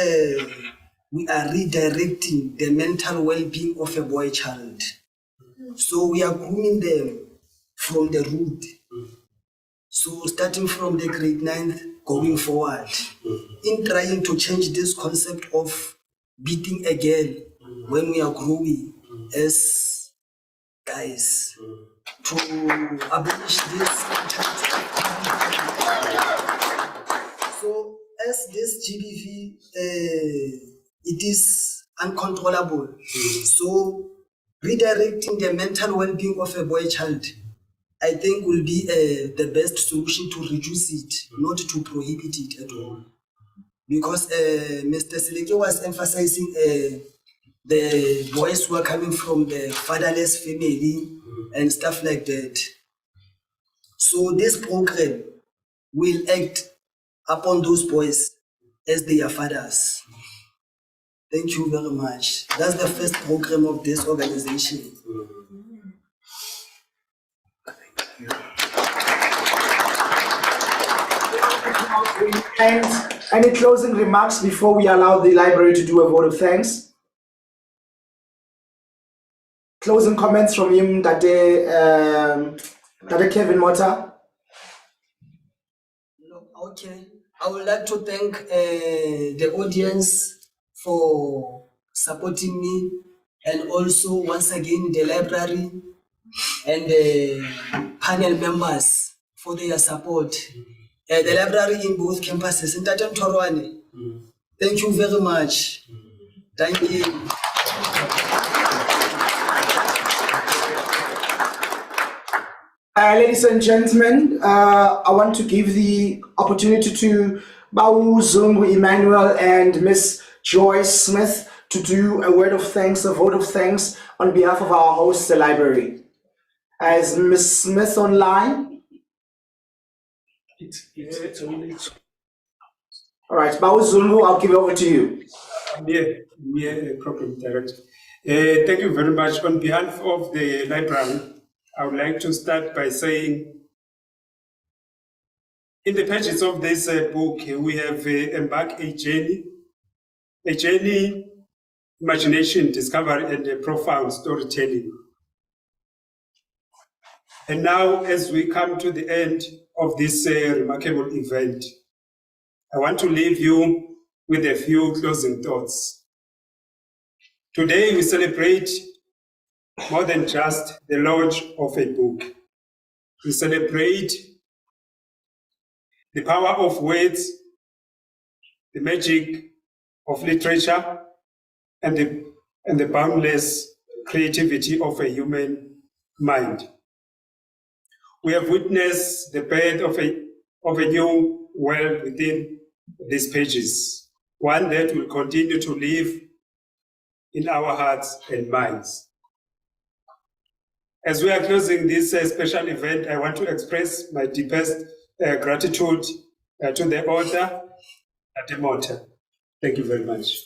we are redirecting the mental well-being of a boy child. So we are grooming them from the root. So starting from the grade 9th going forward, in trying to change this concept of beating a girl when we are growing as guys, to abolish this mentality. So as this GBV, it is uncontrollable. So redirecting the mental well-being of a boy child, I think, will be the best solution to reduce it, not to prohibit it at all. Because Mr. Seleke was emphasizing the boys who are coming from the fatherless family and stuff like that. So this program will act upon those boys as their fathers. Thank you very much. That's the first program of this organization. And any closing remarks before we allow the library to do a vote of thanks? Closing comments from him, Dade Kevin Mota. Okay, I would like to thank the audience for supporting me, and also once again the library and the panel members for their support. The library in both campuses in Tatam Torwane. Thank you very much. Thank you. Ladies and gentlemen, I want to give the opportunity to Bawu Zungu Emmanuel and Miss Joyce Smith to do a word of thanks, a vote of thanks on behalf of our host, the library. As Miss Smith online? It's only. All right, Bawu Zungu, I'll give it over to you. Program Director. Thank you very much. On behalf of the library, I would like to start by saying, in the pages of this book, we have embarked a journey, imagination, discovery, and profound storytelling. And now, as we come to the end of this remarkable event, I want to leave you with a few closing thoughts. Today, we celebrate more than just the launch of a book. We celebrate the power of words, the magic of literature, and the boundless creativity of a human mind. We have witnessed the birth of a new world within these pages, one that will continue to live in our hearts and minds. As we are closing this special event, I want to express my deepest gratitude to the author, Dade Mota. Thank you very much.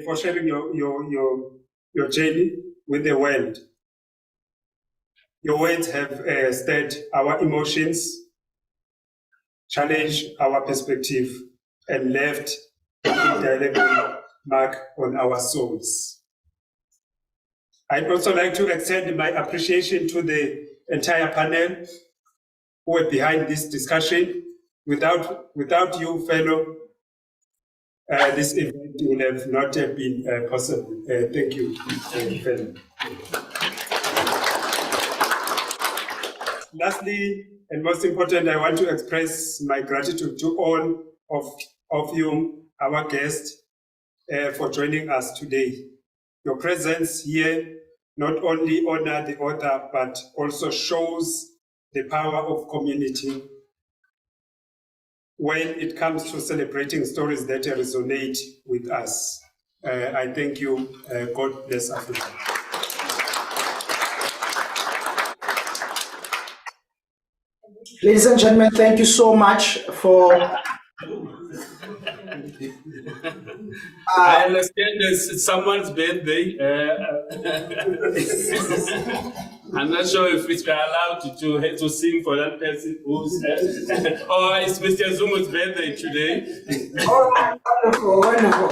For sharing your journey with the world. Your words have stirred our emotions, challenged our perspective, and left an indelible mark on our souls. I'd also like to extend my appreciation to the entire panel who were behind this discussion. Without you, fellow, this event would have not been possible. Thank you, fellow. Lastly, and most important, I want to express my gratitude to all of you, our guests, for joining us today. Your presence here not only honors the author, but also shows the power of community when it comes to celebrating stories that resonate with us. I thank you. God bless Africa. Ladies and gentlemen, thank you so much for. I understand it's someone's birthday. I'm not sure if we are allowed to sing for that person who's or it's Mr. Zungu's birthday today. All right, wonderful, wonderful.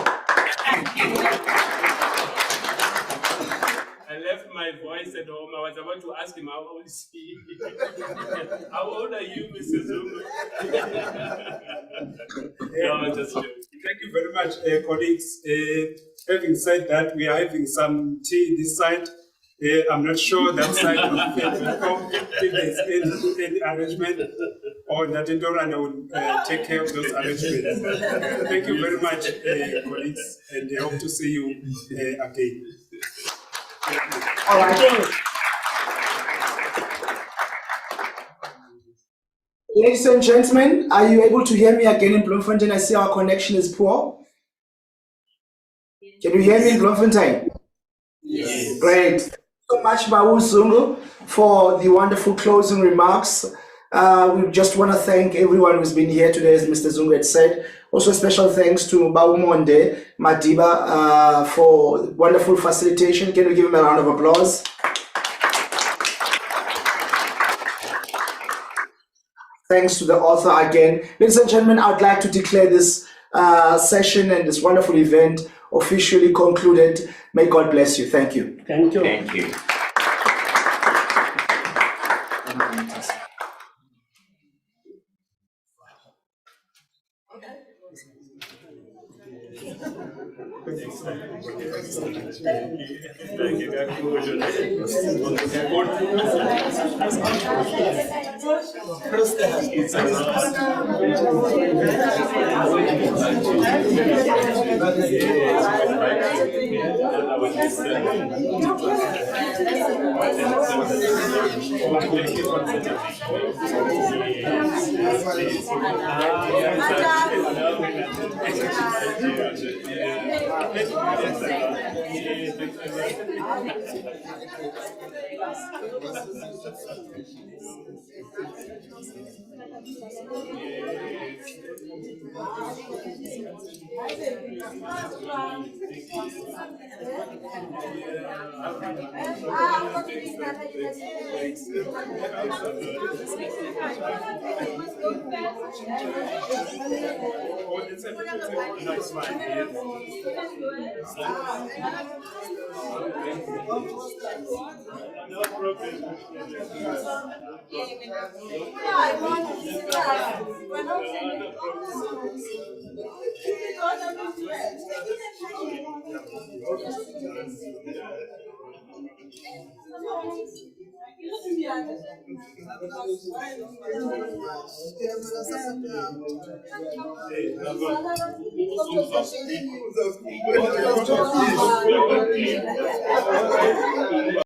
I left my voice at home. I was about to ask him how old is he. How old are you, Mr. Zungu? No, just joking. Thank you very much, colleagues. Having said that, we are having some tea this side. I'm not sure that side of if there's any arrangement or that Ndorana will take care of those arrangements. Thank you very much, colleagues, and I hope to see you again. All right. Ladies and gentlemen, are you able to hear me again in Bloemfontein? I see our connection is poor. Can you hear me in Bloemfontein? Yes. Great. Thank you so much, Babu Zungu, for the wonderful closing remarks. We just want to thank everyone who's been here today, as Mr. Zungu had said. Also, special thanks to Babu Monde Madiba for wonderful facilitation. Can we give him a round of applause? Thanks to the author again. Ladies and gentlemen, I'd like to declare this session and this wonderful event officially concluded. May God bless you. Thank you. Thank you. Thank you.